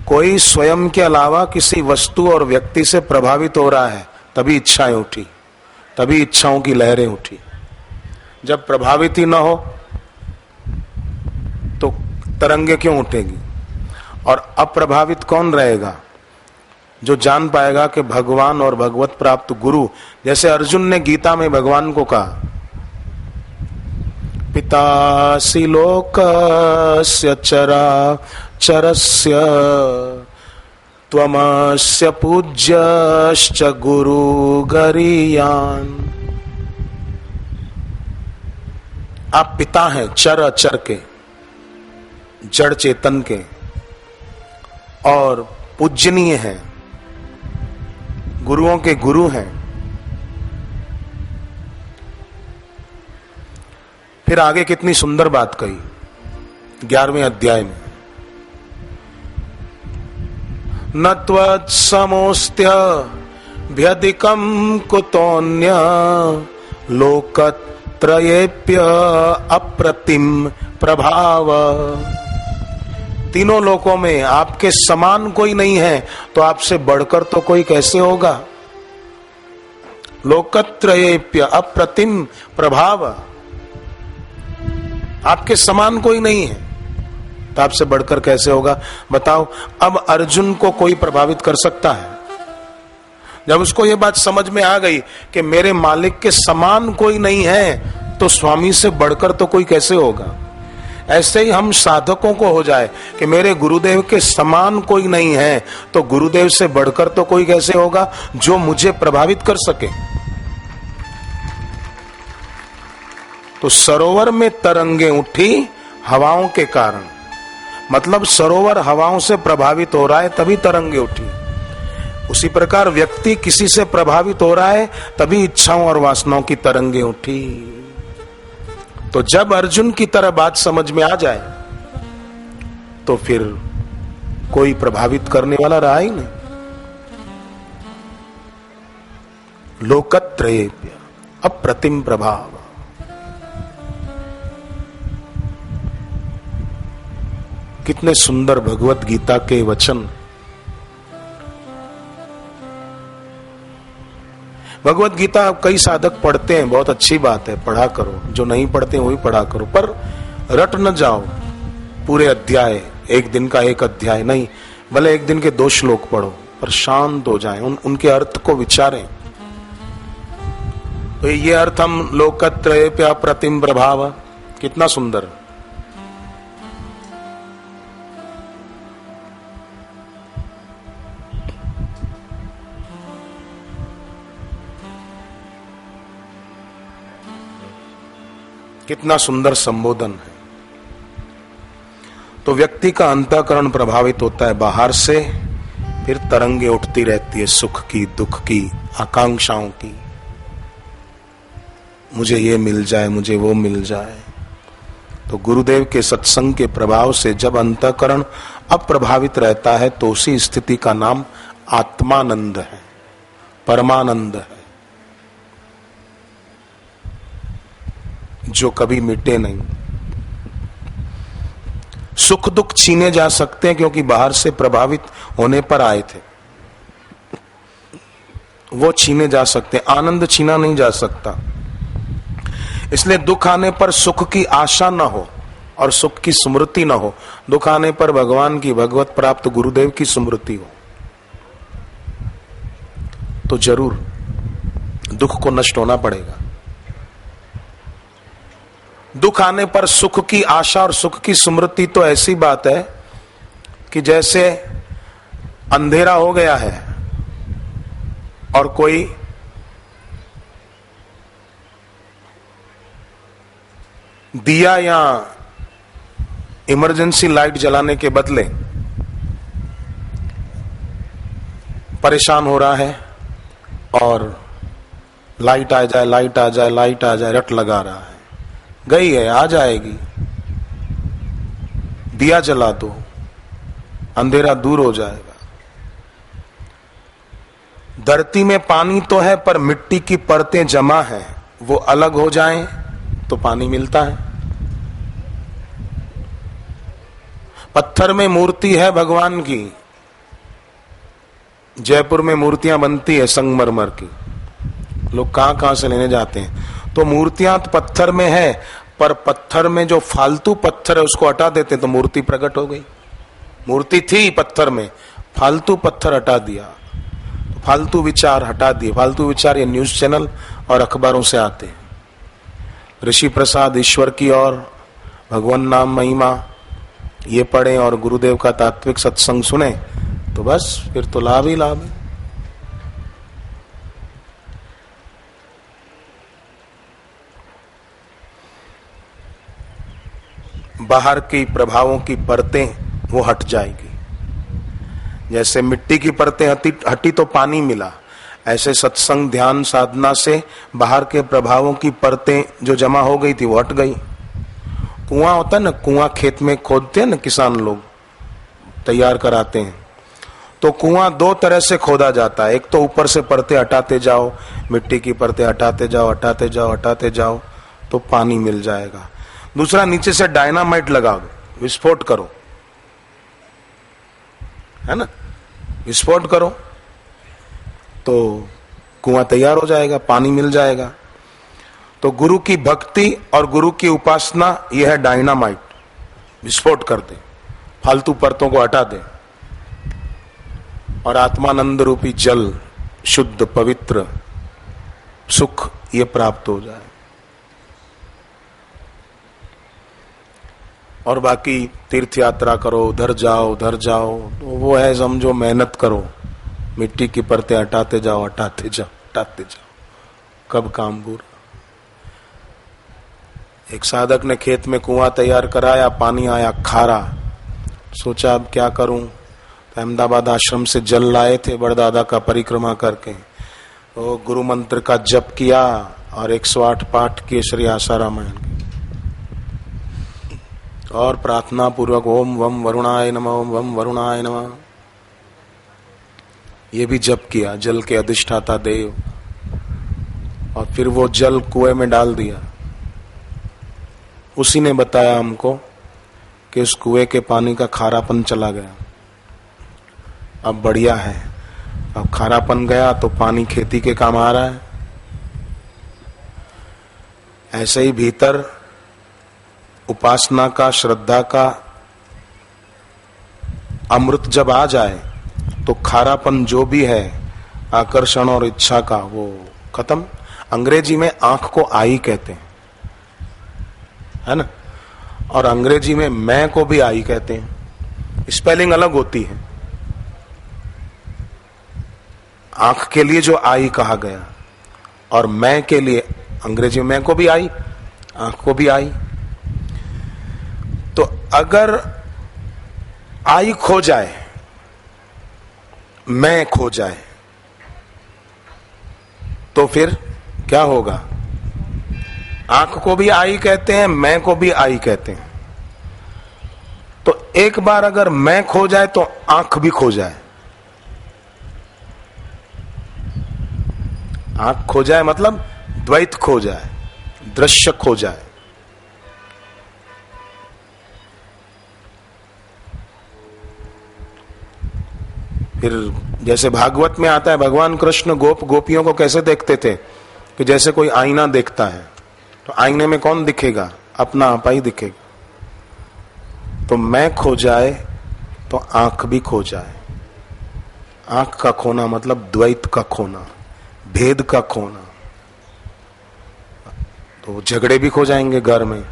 कोई स्वयं के अलावा किसी वस्तु और व्यक्ति से प्रभावित हो रहा है, तभी इच्छाएं उठी, तभी इच्छाओं की लहरें उठी। जब प्रभावित ही ना हो तो तरंगे क्यों उठेगी? और अप्रभावित कौन रहेगा? जो जान पाएगा कि भगवान और भगवत प्राप्त गुरु, जैसे अर्जुन ने गीता में भगवान को कहा, पितासि लोकस्य चराचरस्य त्वमस्य पूज्यश्च गुरु गरीयान्। आप पिता हैं चर अचर के, जड़ चेतन के, और पूजनीय हैं, गुरुओं के गुरु हैं। फिर आगे कितनी सुंदर बात कही 11वें अध्याय में, न त्वत्समोऽस्त्य भ्यधिकं कुतोऽन्य लोकत्रयेप्य अप्रतिम प्रभाव। तीनों लोकों में आपके समान कोई नहीं है, तो आपसे बढ़कर तो कोई कैसे होगा? लोकत्रयेप्य अप्रतिम प्रभाव, आपके समान कोई नहीं है तो आपसे बढ़कर कैसे होगा? बताओ, अब अर्जुन को कोई प्रभावित कर सकता है? जब उसको ये बात समझ में आ गई कि मेरे मालिक के समान कोई नहीं है, तो स्वामी से बढ़कर तो कोई कैसे होगा? ऐसे ही हम साधकों को हो जाए कि मेरे गुरुदेव के समान कोई नहीं है, तो गुरुदेव से बढ़कर तो कोई कैसे होगा जो मुझे प्रभावित कर सके। तो सरोवर में तरंगे उठी हवाओं के कारण, मतलब सरोवर हवाओं से प्रभावित हो रहा है तभी तरंगे उठी। उसी प्रकार व्यक्ति किसी से प्रभावित हो रहा है तभी इच्छाओं और वासनाओं की तरंगे उठी। तो जब अर्जुन की तरह बात समझ में आ जाए तो फिर कोई प्रभावित करने वाला रहा ही नहीं। लोकत्रयेप्य अप्रतिम प्रभाव। कितने सुंदर भगवत गीता के वचन। भगवत गीता कई साधक पढ़ते हैं, बहुत अच्छी बात है, पढ़ा करो। जो नहीं पढ़ते हैं वही पढ़ा करो, पर रट न जाओ पूरे अध्याय, एक दिन का एक अध्याय नहीं, भले एक दिन के 2 श्लोक पढ़ो, पर शांत हो जाएं, उनके अर्थ को विचारें। तो ये अर्थ हम लोकत्रयेप्य अप्रतिम प्रभाव, कितना सुंदर। कितना सुंदर संबोधन है। तो व्यक्ति का अंतःकरण प्रभावित होता है बाहर से, फिर तरंगे उठती रहती है सुख की, दुख की, आकांक्षाओं की। मुझे ये मिल जाए, मुझे वो मिल जाए। तो गुरुदेव के सत्संग के प्रभाव से जब अंतःकरण अप्रभावित रहता है तो उसी स्थिति का नाम आत्मानंद है, परमानंद है। जो कभी मिटे नहीं। सुख दुख छीने जा सकते हैं क्योंकि बाहर से प्रभावित होने पर आए थे, वो छीने जा सकते, आनंद छीना नहीं जा सकता। इसलिए दुख आने पर सुख की आशा न हो और सुख की स्मृति न हो। दुख आने पर भगवान की, भगवत प्राप्त गुरुदेव की स्मृति हो तो जरूर दुख को नष्ट होना पड़ेगा। दुख आने पर सुख की आशा और सुख की स्मृति तो ऐसी बात है कि जैसे अंधेरा हो गया है और कोई दिया या इमरजेंसी लाइट जलाने के बदले परेशान हो रहा है और लाइट आ जाए, लाइट आ जाए, लाइट आ जाए, रट लगा रहा है। गई है, आ जाएगी, दिया जला दो, अंधेरा दूर हो जाएगा। धरती में पानी तो है पर मिट्टी की परतें जमा है, वो अलग हो जाएं तो पानी मिलता है। पत्थर में मूर्ति है भगवान की, जयपुर में मूर्तियां बनती है संगमरमर की, लोग कहां कहां से लेने जाते हैं। तो मूर्तियां तो पत्थर में है, पर पत्थर में जो फालतू पत्थर है उसको हटा देते तो मूर्ति प्रकट हो गई। मूर्ति थी पत्थर में, फालतू पत्थर हटा दिया, तो फालतू विचार हटा दिए। फालतू विचार ये न्यूज चैनल और अखबारों से आते हैं। ऋषि प्रसाद ईश्वर की और भगवान नाम महिमा ये पढ़े और गुरुदेव का तात्विक सत्संग सुने तो बस फिर तो लाभ ही लाभ है। बाहर की प्रभावों की परतें वो हट जाएगी। जैसे मिट्टी की परतें हटी तो पानी मिला, ऐसे सत्संग ध्यान साधना से बाहर के प्रभावों की परतें जो जमा हो गई थी वो हट गई। कुआं होता है ना, कुआं खेत में खोदते हैं ना, किसान लोग तैयार कराते हैं, तो कुआं दो तरह से खोदा जाता है। एक तो ऊपर से परतें हटाते जाओ, मिट्टी की परतें हटाते जाओ, हटाते जाओ, हटाते जाओ तो पानी मिल जाएगा। दूसरा, नीचे से डायनामाइट लगाओ, विस्फोट करो, है ना, विस्फोट करो तो कुआं तैयार हो जाएगा, पानी मिल जाएगा। तो गुरु की भक्ति और गुरु की उपासना यह है डायनामाइट, विस्फोट कर दे, फालतू परतों को हटा दे और आत्मानंद रूपी जल, शुद्ध पवित्र सुख ये प्राप्त हो जाए। और बाकी तीर्थ यात्रा करो, उधर जाओ उधर जाओ, तो वो है समझो मेहनत करो, मिट्टी की परतें हटाते जाओ, हटाते जाओ, हटाते जाओ, कब काम पूरा। एक साधक ने खेत में कुआं तैयार कराया, पानी आया खारा, सोचा अब क्या करूं। तो अहमदाबाद आश्रम से जल लाए थे बड़दादा का परिक्रमा करके, तो गुरु मंत्र का जप किया और 108 पाठ किए श्री आशा रामायण के, और प्रार्थना पूर्वक ओम वम वरुणाय नमः, ओम वम वरुणाय नमः ये भी जप किया, जल के अधिष्ठाता देव। और फिर वो जल कुएं में डाल दिया। उसी ने बताया हमको कि उस कुएं के पानी का खारापन चला गया, अब बढ़िया है। अब खारापन गया तो पानी खेती के काम आ रहा है। ऐसे ही भीतर उपासना का, श्रद्धा का अमृत जब आ जाए तो खारापन जो भी है आकर्षण और इच्छा का वो खत्म। अंग्रेजी में आंख को आई कहते हैं, है ना, और अंग्रेजी में मैं को भी आई कहते हैं, स्पेलिंग अलग होती है। आंख के लिए जो आई कहा गया और मैं के लिए अंग्रेजी में मैं को भी आई, आंख को भी आई। तो अगर आई खो जाए, मैं खो जाए तो फिर क्या होगा? आंख को भी आई कहते हैं, मैं को भी आई कहते हैं। तो एक बार अगर मैं खो जाए तो आंख भी खो जाए। आंख खो जाए मतलब द्वैत खो जाए, दृश्य खो जाए, फिर जैसे भागवत में आता है, भगवान कृष्ण गोपियों को कैसे देखते थे कि जैसे कोई आईना देखता है, तो आईने में कौन दिखेगा? अपना आपा ही दिखेगा। तो मैं खो जाए तो आंख भी खो जाए। आंख का खोना मतलब द्वैत का खोना, भेद का खोना। तो झगड़े भी खो जाएंगे, घर में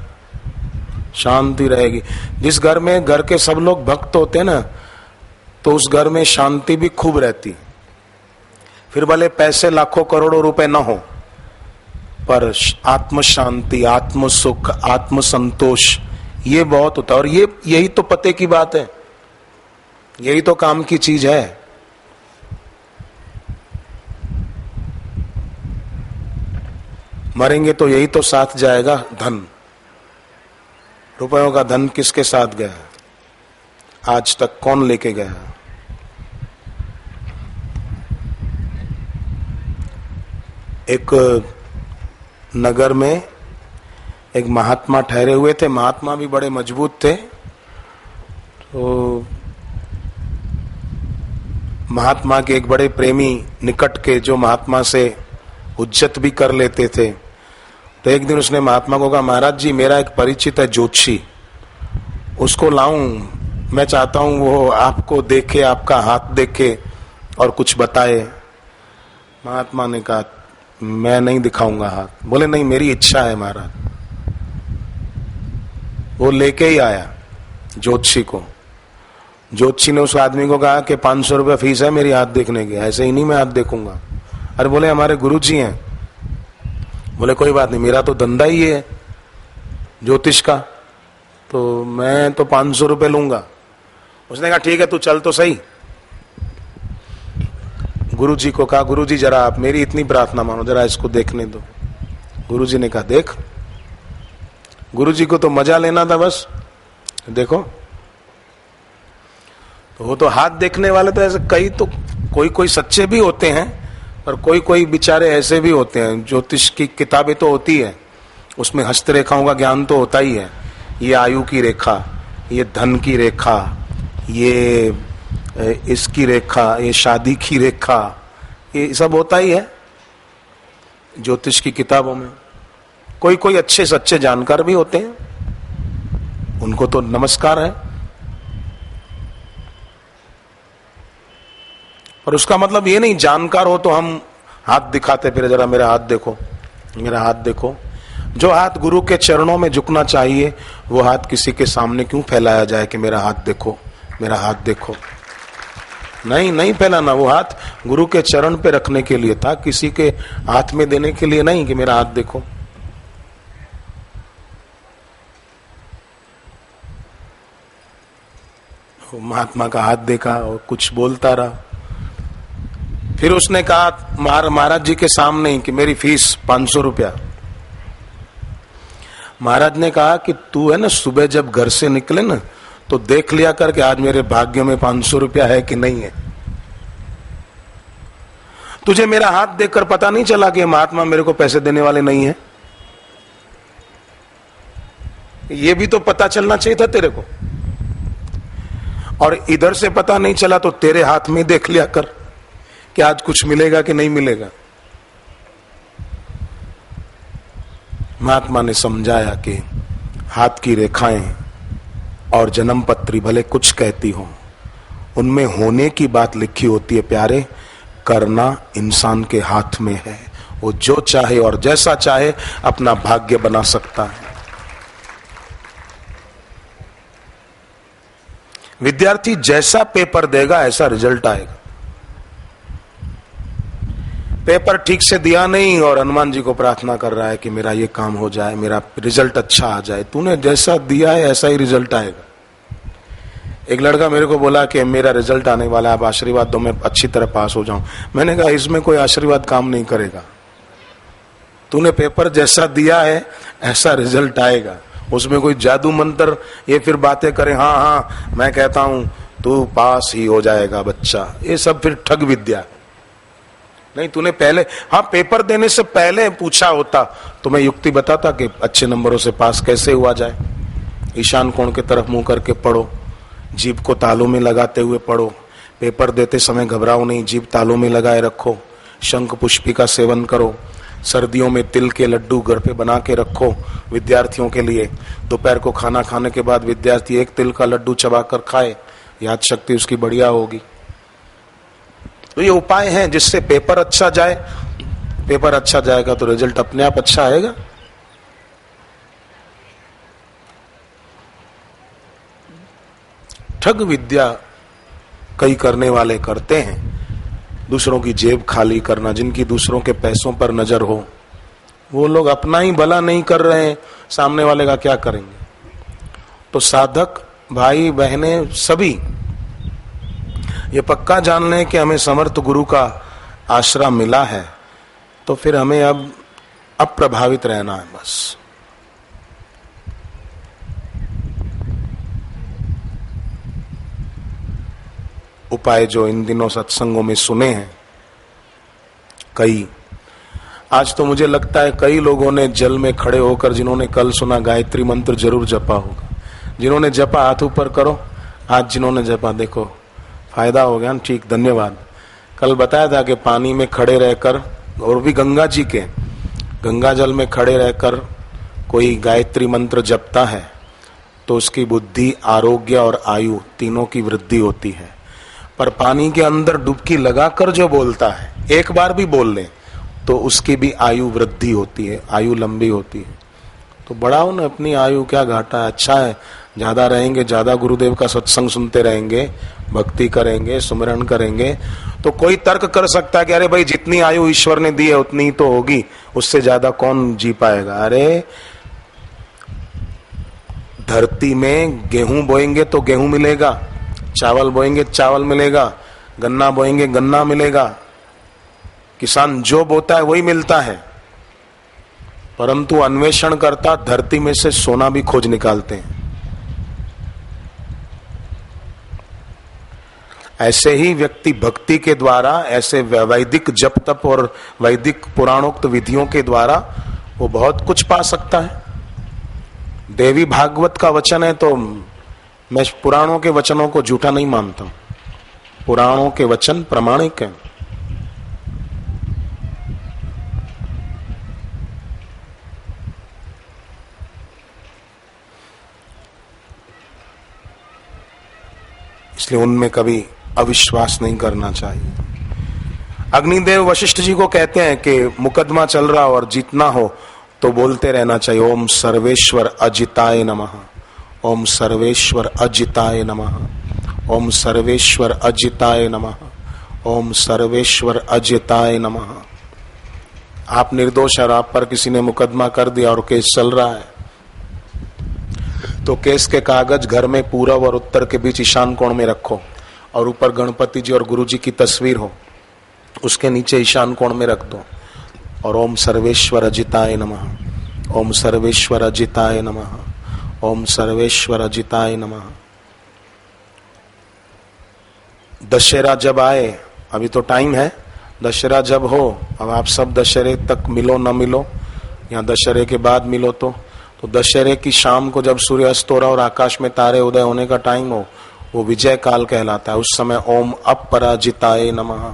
शांति रहेगी। जिस घर में घर के सब लोग भक्त होते हैं ना, तो उस घर में शांति भी खूब रहती। फिर भले पैसे लाखों करोड़ों रुपए ना हो, पर आत्म शांति, आत्म सुख, आत्म संतोष ये बहुत होता है। और यही तो पते की बात है, यही तो काम की चीज है। मरेंगे तो यही तो साथ जाएगा, धन। रुपयों का धन किसके साथ गया? आज तक कौन लेके गया? एक नगर में एक महात्मा ठहरे हुए थे। महात्मा भी बड़े मजबूत थे। तो महात्मा के एक बड़े प्रेमी निकट के, जो महात्मा से उज्जत भी कर लेते थे, तो एक दिन उसने महात्मा को कहा, महाराज जी मेरा एक परिचित है ज्योतिषी, उसको लाऊं, मैं चाहता हूं वो आपको देखे, आपका हाथ देखे और कुछ बताए। महात्मा ने कहा, मैं नहीं दिखाऊंगा हाथ। बोले नहीं, मेरी इच्छा है महाराज। वो लेके ही आया ज्योतिषी को। ज्योतिषी ने उस आदमी को कहा कि 500 रुपये फीस है मेरी हाथ देखने की। ऐसे ही नहीं मैं हाथ देखूंगा। अरे बोले हमारे गुरुजी हैं। बोले कोई बात नहीं, मेरा तो धंधा ही है ज्योतिष का, तो मैं तो 500 रुपये लूंगा। उसने कहा ठीक है तू चल तो सही। गुरुजी को कहा, गुरुजी जरा आप मेरी इतनी प्रार्थना मानो, जरा इसको देखने दो। गुरुजी ने कहा देख। गुरुजी को तो मजा लेना था बस, देखो। तो वो तो हाथ देखने वाले तो ऐसे कई, तो कोई सच्चे भी होते हैं, पर कोई बेचारे ऐसे भी होते हैं। ज्योतिष की किताबें तो होती है, उसमें हस्तरेखाओं का ज्ञान तो होता ही है। ये आयु की रेखा, ये धन की रेखा, ये इसकी रेखा, ये शादी की रेखा, ये सब होता ही है ज्योतिष की किताबों में। कोई अच्छे सच्चे जानकार भी होते हैं, उनको तो नमस्कार है। और उसका मतलब ये नहीं जानकार हो तो हम हाथ दिखाते फिर, जरा मेरा हाथ देखो, मेरा हाथ देखो। जो हाथ गुरु के चरणों में झुकना चाहिए, वो हाथ किसी के सामने क्यों फैलाया जाए कि मेरा हाथ देखो, मेरा हाथ देखो। नहीं फैलाना। वो हाथ गुरु के चरण पे रखने के लिए था, किसी के हाथ में देने के लिए नहीं कि मेरा हाथ देखो। महात्मा का हाथ देखा और कुछ बोलता रहा। फिर उसने कहा महाराज जी के सामने ही कि मेरी फीस 500 रुपया। महाराज ने कहा कि तू है ना, सुबह जब घर से निकले ना, तो देख लिया कर कि आज मेरे भाग्य में 500 रुपया है कि नहीं है। तुझे मेरा हाथ देखकर पता नहीं चला कि महात्मा मेरे को पैसे देने वाले नहीं है? ये भी तो पता चलना चाहिए था तेरे को। और इधर से पता नहीं चला तो तेरे हाथ में देख लिया कर कि आज कुछ मिलेगा कि नहीं मिलेगा। महात्मा ने समझाया कि हाथ की रेखाएं और जन्म पत्री भले कुछ कहती हो, उनमें होने की बात लिखी होती है प्यारे, करना इंसान के हाथ में है। वो जो चाहे और जैसा चाहे अपना भाग्य बना सकता है। विद्यार्थी जैसा पेपर देगा ऐसा रिजल्ट आएगा। पेपर ठीक से दिया नहीं और हनुमान जी को प्रार्थना कर रहा है कि मेरा ये काम हो जाए, मेरा रिजल्ट अच्छा आ जाए। तूने जैसा दिया है ऐसा ही रिजल्ट आएगा। एक लड़का मेरे को बोला कि मेरा रिजल्ट आने वाला है, आप आशीर्वाद दो मैं अच्छी तरह पास हो जाऊं। मैंने कहा इसमें कोई आशीर्वाद काम नहीं करेगा। तूने पेपर जैसा दिया है ऐसा रिजल्ट आएगा। उसमें कोई जादू मंत्र ये फिर बातें करे, हाँ मैं कहता हूं तू पास ही हो जाएगा बच्चा, ये सब फिर ठग विद्या। नहीं, तूने पहले, हाँ पेपर देने से पहले पूछा होता तो मैं युक्ति बताता कि अच्छे नंबरों से पास कैसे हुआ जाए। ईशान कोण की तरफ मुंह करके पढ़ो, जीभ को तालू में लगाते हुए पढ़ो, पेपर देते समय घबराओ नहीं, जीभ तालू में लगाए रखो, शंख पुष्पी का सेवन करो, सर्दियों में तिल के लड्डू घर पे बना के रखो विद्यार्थियों के लिए। दोपहर को खाना खाने के बाद विद्यार्थी एक तिल का लड्डू चबाकर खाए, याद शक्ति उसकी बढ़िया होगी। तो ये उपाय हैं जिससे पेपर अच्छा जाए। पेपर अच्छा जाएगा तो रिजल्ट अपने आप अच्छा आएगा। ठग विद्या कई करने वाले करते हैं, दूसरों की जेब खाली करना, जिनकी दूसरों के पैसों पर नजर हो, वो लोग अपना ही भला नहीं कर रहे हैं, सामने वाले का क्या करेंगे। तो साधक भाई बहनें सभी ये पक्का जान लें कि हमें समर्थ गुरु का आश्रय मिला है, तो फिर हमें अब अप्रभावित रहना है बस। उपाय जो इन दिनों सत्संगों में सुने हैं कई, आज तो मुझे लगता है कई लोगों ने जल में खड़े होकर, जिन्होंने कल सुना गायत्री मंत्र जरूर जपा होगा। जिन्होंने जपा हाथ ऊपर करो, आज जिन्होंने जपा देखो फायदा हो गया। ठीक, धन्यवाद। कल बताया था कि पानी में खड़े रहकर, और भी गंगा जी के गंगा जल में खड़े रहकर कोई गायत्री मंत्र जपता है तो उसकी बुद्धि, आरोग्य और आयु तीनों की वृद्धि होती है। पर पानी के अंदर डुबकी लगाकर जो बोलता है, एक बार भी बोल ले तो उसकी भी आयु वृद्धि होती है, आयु लंबी होती है। तो बढ़ाओ ना अपनी आयु, क्या घाटा है। अच्छा है, ज्यादा रहेंगे, ज्यादा गुरुदेव का सत्संग सुनते रहेंगे, भक्ति करेंगे, सुमिरन करेंगे। तो कोई तर्क कर सकता है कि अरे भाई जितनी आयु ईश्वर ने दी है उतनी ही तो होगी, उससे ज्यादा कौन जी पाएगा। अरे धरती में गेहूं बोएंगे तो गेहूं मिलेगा, चावल बोएंगे चावल मिलेगा, गन्ना बोएंगे गन्ना मिलेगा। किसान जो बोता है वही मिलता है, परंतु अन्वेषण करता धरती में से सोना भी खोज निकालते हैं। ऐसे ही व्यक्ति भक्ति के द्वारा, ऐसे वैदिक जप तप और वैदिक पुराणोक्त विधियों के द्वारा वो बहुत कुछ पा सकता है। देवी भागवत का वचन है, तो मैं पुराणों के वचनों को झूठा नहीं मानता हूं, पुराणों के वचन प्रामाणिक हैं। इसलिए उनमें कभी अविश्वास नहीं करना चाहिए। अग्निदेव वशिष्ठ जी को कहते हैं कि मुकदमा चल रहा हो और जीतना हो तो बोलते रहना चाहिए, ओम सर्वेश्वर अजिताय नमः, ओम सर्वेश्वर अजिताय नमः, ओम सर्वेश्वर अजिताय नमः, ओम सर्वेश्वर अजिताय नमः। आप निर्दोष और आप पर किसी ने मुकदमा कर दिया और केस चल रहा है, तो केस के कागज घर में पूरब और उत्तर के बीच ईशान कोण में रखो, और ऊपर गणपति जी और गुरु जी की तस्वीर हो, उसके नीचे ईशान कोण में रख दो, और ओम सर्वेश्वर अजिताय नमः, ओम सर्वेश्वर अजिताय नमः, ओम सर्वेश्वर अजिताय नमः। दशहरा जब आए, अभी तो टाइम है, दशहरा जब हो, अब आप सब दशहरे तक मिलो न मिलो या दशहरे के बाद मिलो, तो दशहरे की शाम को जब सूर्य अस्त हो रहा और आकाश में तारे उदय होने का टाइम हो, वो विजय काल कहलाता है। उस समय ओम अपराजिताय नमः,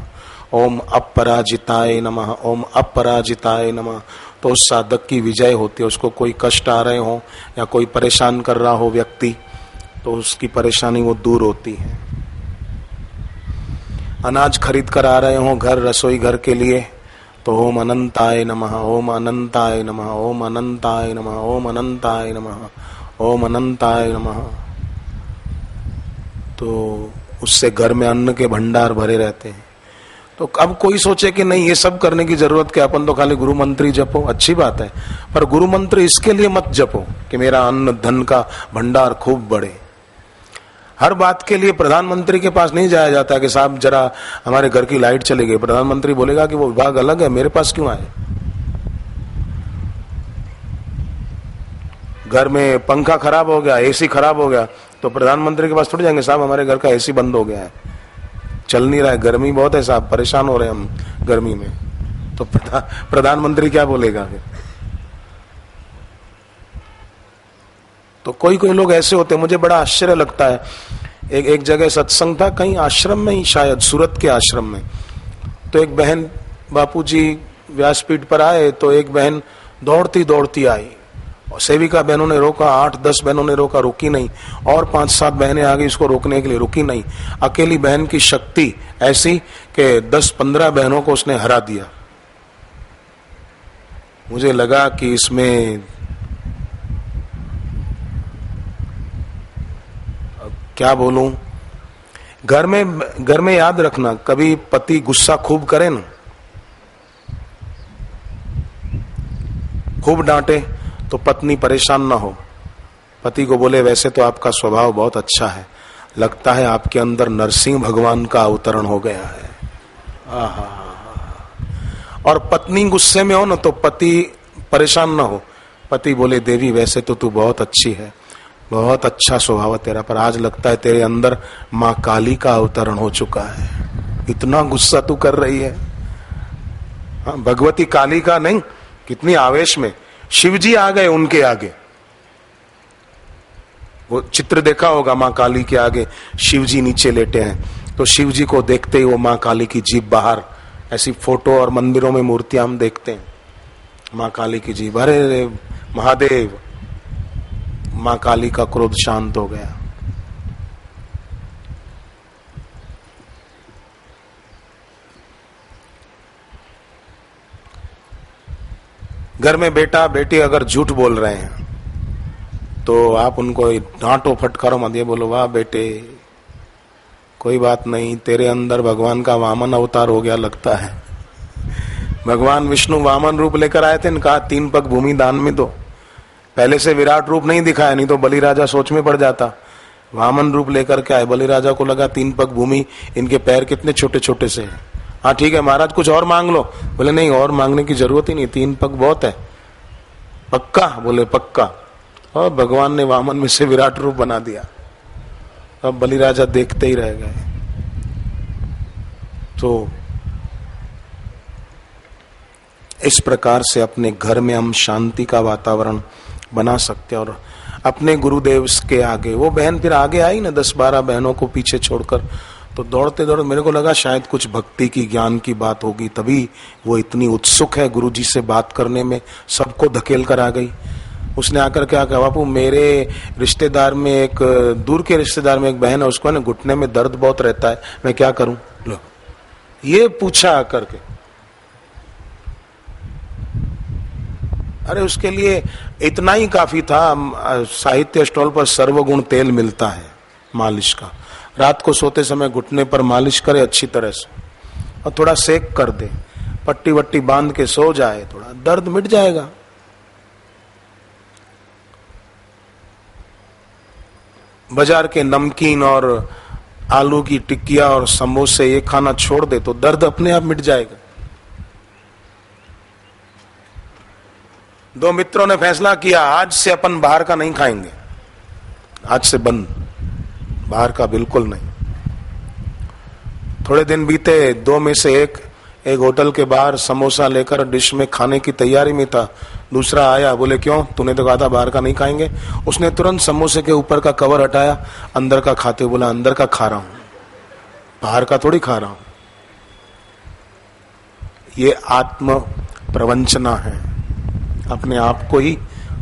ओम अपराजिताय नमः, ओम अपराजिताय नमः। तो उस साधक की विजय होती है। उसको कोई कष्ट आ रहे हो या कोई परेशान कर रहा हो व्यक्ति, तो उसकी परेशानी वो दूर होती है। अनाज खरीद कर आ रहे हो घर, रसोई घर के लिए, तो ओम अनंताय नमः, ओम अनंताय नमः, ओम अनंताय नमः, ओम अनंताय नमः, ओम अनंताय नमः। तो उससे घर में अन्न के भंडार भरे रहते हैं। तो अब कोई सोचे कि नहीं ये सब करने की जरूरत क्या, अपन तो खाली गुरु मंत्र ही जपो, अच्छी बात है, पर गुरु मंत्र इसके लिए मत जपो कि मेरा अन्न धन का भंडार खूब बढ़े। हर बात के लिए प्रधानमंत्री के पास नहीं जाया जाता कि साहब जरा हमारे घर की लाइट चली गई, प्रधानमंत्री बोलेगा कि वो विभाग अलग है, मेरे पास क्यों आए। घर में पंखा खराब हो गया, एसी खराब हो गया, तो प्रधानमंत्री के पास थोड़ी जाएंगे, साहब हमारे घर का एसी बंद हो गया है, चल नहीं रहा है, गर्मी बहुत है साहब, परेशान हो रहे हैं हम गर्मी में। तो प्रधानमंत्री क्या बोलेगा फिर। तो कोई कोई लोग ऐसे होते हैं, मुझे बड़ा आश्चर्य लगता है। एक जगह सत्संग था, कहीं आश्रम में ही, शायद सूरत के आश्रम में। तो एक बहन, बापूजी व्यासपीठ पर आए तो एक बहन दौड़ती दौड़ती आई और सेविका बहनों ने रोका, 8-10 बहनों ने रोका, रुकी नहीं, और 5-7 बहनें आ गई इसको रोकने के लिए, रुकी नहीं। अकेली बहन की शक्ति ऐसी कि 10-15 बहनों को उसने हरा दिया। मुझे लगा कि इसमें क्या बोलूं। घर में याद रखना, कभी पति गुस्सा खूब करे ना, खूब डांटे तो पत्नी परेशान ना हो। पति को बोले वैसे तो आपका स्वभाव बहुत अच्छा है, लगता है आपके अंदर नरसिंह भगवान का अवतरण हो गया है। आहा। और पत्नी गुस्से में हो ना तो पति परेशान ना हो। पति बोले देवी वैसे तो तू बहुत अच्छी है, बहुत अच्छा स्वभाव है तेरा, पर आज लगता है तेरे अंदर माँ काली का अवतरण हो चुका है, इतना गुस्सा तू कर रही है। हाँ, भगवती काली का नहीं, कितनी आवेश में। शिव जी आ गए उनके आगे, वो चित्र देखा होगा माँ काली के आगे शिव जी नीचे लेटे हैं, तो शिव जी को देखते ही वो माँ काली की जीभ बाहर, ऐसी फोटो और मंदिरों में मूर्तियां हम देखते हैं, माँ काली की जीभ, अरे महादेव, माँ काली का क्रोध शांत हो गया। घर में बेटा बेटी अगर झूठ बोल रहे हैं तो आप उनको डांटो फटकारो मत, ये बोलो वाह बेटे कोई बात नहीं, तेरे अंदर भगवान का वामन अवतार हो गया लगता है। भगवान विष्णु वामन रूप लेकर आए थे, इनका 3 पग भूमि दान में दो। पहले से विराट रूप नहीं दिखाया, नहीं तो बलि राजा सोच में पड़ जाता। वामन रूप लेकर के आए, बलि राजा को लगा 3 पग भूमि, इनके पैर कितने छोटे छोटे से हैं। हाँ ठीक है महाराज कुछ और मांग लो, बोले नहीं और मांगने की जरूरत ही नहीं, 3 पग बहुत है। पक्का? बोले पक्का। और भगवान ने वामन में से विराट रूप बना दिया। अब बलि राजा देखते ही रह गए। तो इस प्रकार से अपने घर में हम शांति का वातावरण बना सकते हैं। और अपने गुरुदेव के आगे, वो बहन फिर आगे आई ना 10-12 बहनों को पीछे छोड़कर, तो दौड़ते दौड़ते मेरे को लगा शायद कुछ भक्ति की ज्ञान की बात होगी, तभी वो इतनी उत्सुक है गुरुजी से बात करने में, सबको धकेल कर आ गई। उसने आकर क्या कहा, बापू मेरे रिश्तेदार में एक, दूर के रिश्तेदार में एक बहन है, उसको ना घुटने में दर्द बहुत रहता है, मैं क्या करूं? लो ये पूछा आकर के। अरे उसके लिए इतना ही काफी था, साहित्य स्टॉल पर सर्वगुण तेल मिलता है मालिश का, रात को सोते समय घुटने पर मालिश करे अच्छी तरह से और थोड़ा सेक कर दे, पट्टी वट्टी बांध के सो जाए, थोड़ा दर्द मिट जाएगा। बाजार के नमकीन और आलू की टिक्किया और समोसे ये खाना छोड़ दे तो दर्द अपने आप मिट जाएगा। 2 मित्रों ने फैसला किया आज से अपन बाहर का नहीं खाएंगे, आज से बंद, बाहर का बिल्कुल नहीं। थोड़े दिन बीते, 2 में से एक होटल के बाहर समोसा लेकर डिश में खाने की तैयारी में था, दूसरा आया, बोले क्यों, तूने तो कहा था बाहर का नहीं खाएंगे। उसने तुरंत समोसे के ऊपर का कवर हटाया, अंदर का खाते बोला अंदर का खा रहा हूं, बाहर का थोड़ी खा रहा हूं। ये आत्म प्रवंचना है, अपने आप को ही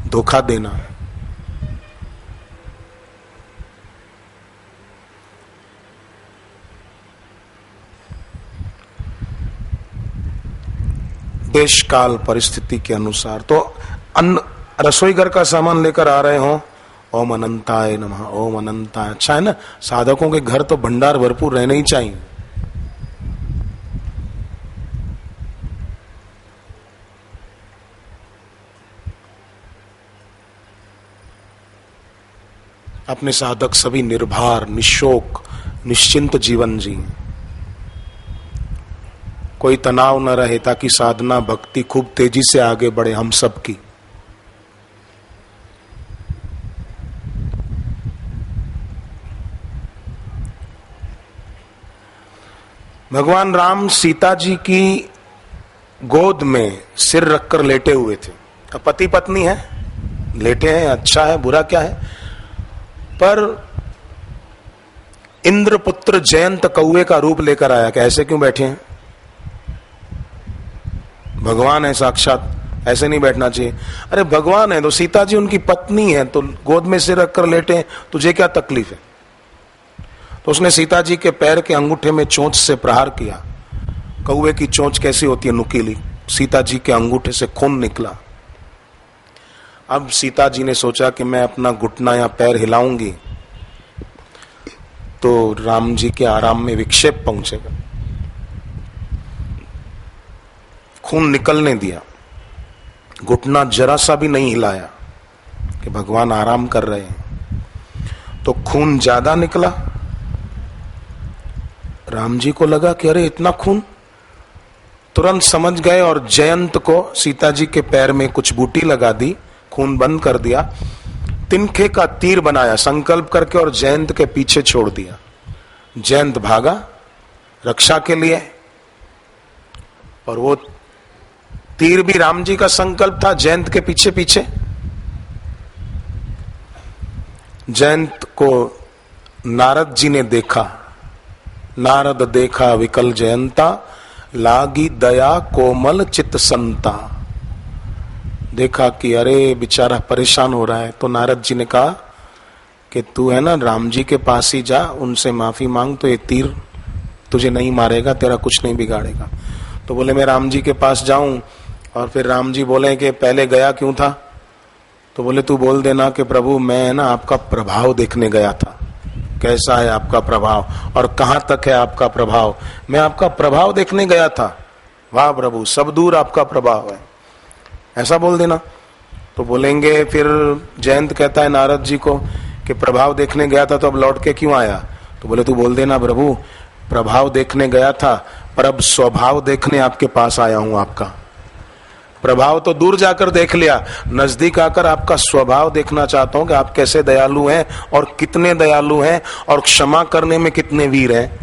धोखा देना है। देश काल परिस्थिति के अनुसार तो अन्न, रसोई घर का सामान लेकर आ रहे हो, ओम अनंताय नमः, ओम अनंताय। अच्छा है ना, साधकों के घर तो भंडार भरपूर रहने ही चाहिए। अपने साधक सभी निर्भर, निशोक, निश्चिंत जीवन जिए, कोई तनाव न रहे, ताकि साधना भक्ति खूब तेजी से आगे बढ़े हम सब की। भगवान राम सीता जी की गोद में सिर रखकर लेटे हुए थे। अब पति पत्नी है, लेटे हैं, अच्छा है, बुरा क्या है, पर इंद्रपुत्र जयंत कौवे का रूप लेकर आया कि ऐसे क्यों बैठे हैं? भगवान है साक्षात, ऐसे नहीं बैठना चाहिए। अरे भगवान है तो सीता जी उनकी पत्नी है, तो गोद में सिर रखकर लेटे, तुझे क्या तकलीफ है? तो उसने सीता जी के पैर के अंगूठे में चोंच से प्रहार किया। कौवे की चोंच कैसी होती है? नुकीली। सीता जी के अंगूठे से खून निकला। अब सीता जी ने सोचा कि मैं अपना घुटना या पैर हिलाऊंगी तो राम जी के आराम में विक्षेप पहुंचेगा। खून निकलने दिया, घुटना जरा सा भी नहीं हिलाया कि भगवान आराम कर रहे हैं। तो खून ज्यादा निकला। राम जी को लगा कि अरे इतना खून, तुरंत समझ गए और जयंत को सीता जी के पैर में कुछ बूटी लगा दी, खून बंद कर दिया, तिनके का तीर बनाया संकल्प करके और जयंत के पीछे छोड़ दिया। जयंत भागा रक्षा के लिए, और वो तीर भी राम जी का संकल्प था, जयंत के पीछे पीछे। जयंत को नारद जी ने देखा। नारद देखा विकल जयंता, लागी दया कोमल चित संता। देखा कि अरे बेचारा परेशान हो रहा है, तो नारद जी ने कहा कि तू है ना राम जी के पास ही जा, उनसे माफी मांग, तो ये तीर तुझे नहीं मारेगा, तेरा कुछ नहीं बिगाड़ेगा। तो बोले मैं राम जी के पास जाऊं, और फिर राम जी बोले कि पहले गया क्यों था? तो बोले तू बोल देना कि प्रभु मैं है ना आपका प्रभाव देखने गया था, कैसा है आपका प्रभाव और कहां तक है आपका प्रभाव, मैं आपका प्रभाव देखने गया था। वाह प्रभु, सब दूर आपका प्रभाव है, ऐसा बोल देना। तो बोलेंगे, फिर जयंत कहता है नारद जी को कि प्रभाव देखने गया था तो अब लौट के क्यों आया? तो बोले तू बोल देना प्रभु प्रभाव देखने गया था, पर अब स्वभाव देखने आपके पास आया हूं आपका। प्रभाव तो दूर जाकर देख लिया, नजदीक आकर आपका स्वभाव देखना चाहता हूं कि आप कैसे दयालु हैं और कितने दयालु हैं और क्षमा करने में कितने वीर हैं।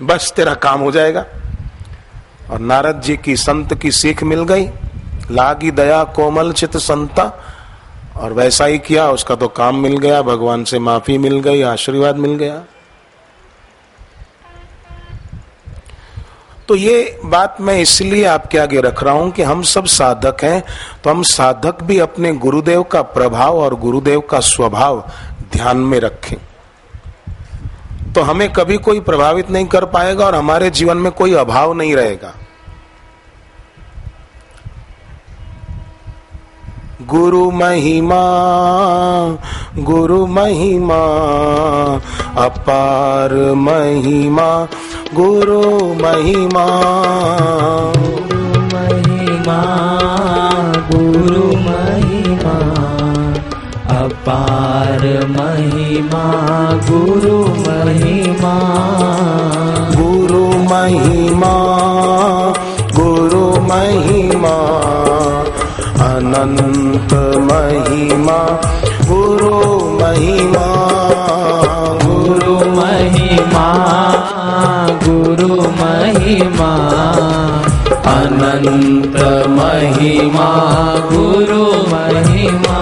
बस तेरा काम हो जाएगा। और नारद जी की संत की सीख मिल गई, लागी दया कोमल चित संता, और वैसा ही किया, उसका तो काम मिल गया, भगवान से माफी मिल गई, आशीर्वाद मिल गया। तो ये बात मैं इसलिए आपके आगे रख रहा हूं कि हम सब साधक हैं, तो हम साधक भी अपने गुरुदेव का प्रभाव और गुरुदेव का स्वभाव ध्यान में रखें, तो हमें कभी कोई प्रभावित नहीं कर पाएगा और हमारे जीवन में कोई अभाव नहीं रहेगा। गुरु महिमा अपार महिमा, गुरु महिमा अपार महिमा, गुरु महिमा, गुरु महिमा, गुरु महिमा, अनंत महिमा, गुरु महिमा, गुरु महिमा, गुरु महिमा, अनंत महिमा, गुरु महिमा।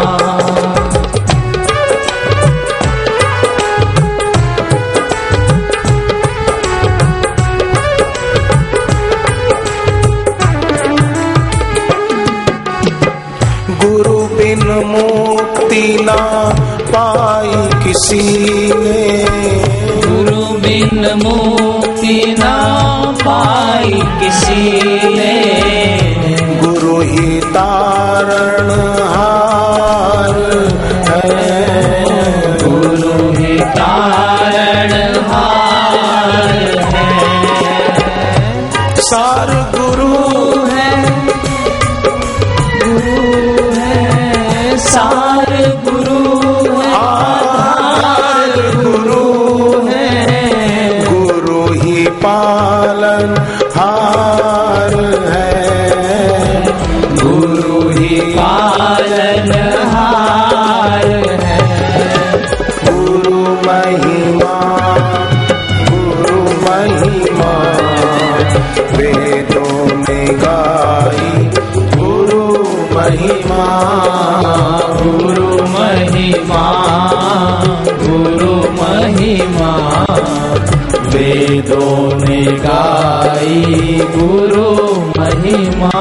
गुरु बिन मुक्ति ना पाई किसी ने, गुरु बिन मुक्ति ना पाई किसी ने, गुरु ही तारण हार है, गुरु ही तारण हार है। सार गुरु है, सार गुरु है, आधार गुरु है, गुरु ही पालन हार है, गुरु ही पालन हार है। गुरु महिमा, गुरु महिमा, वेदों में गाई गुरु महिमा, गुरु महिमा, गुरु महिमा, वेदों में गाई गुरु महिमा।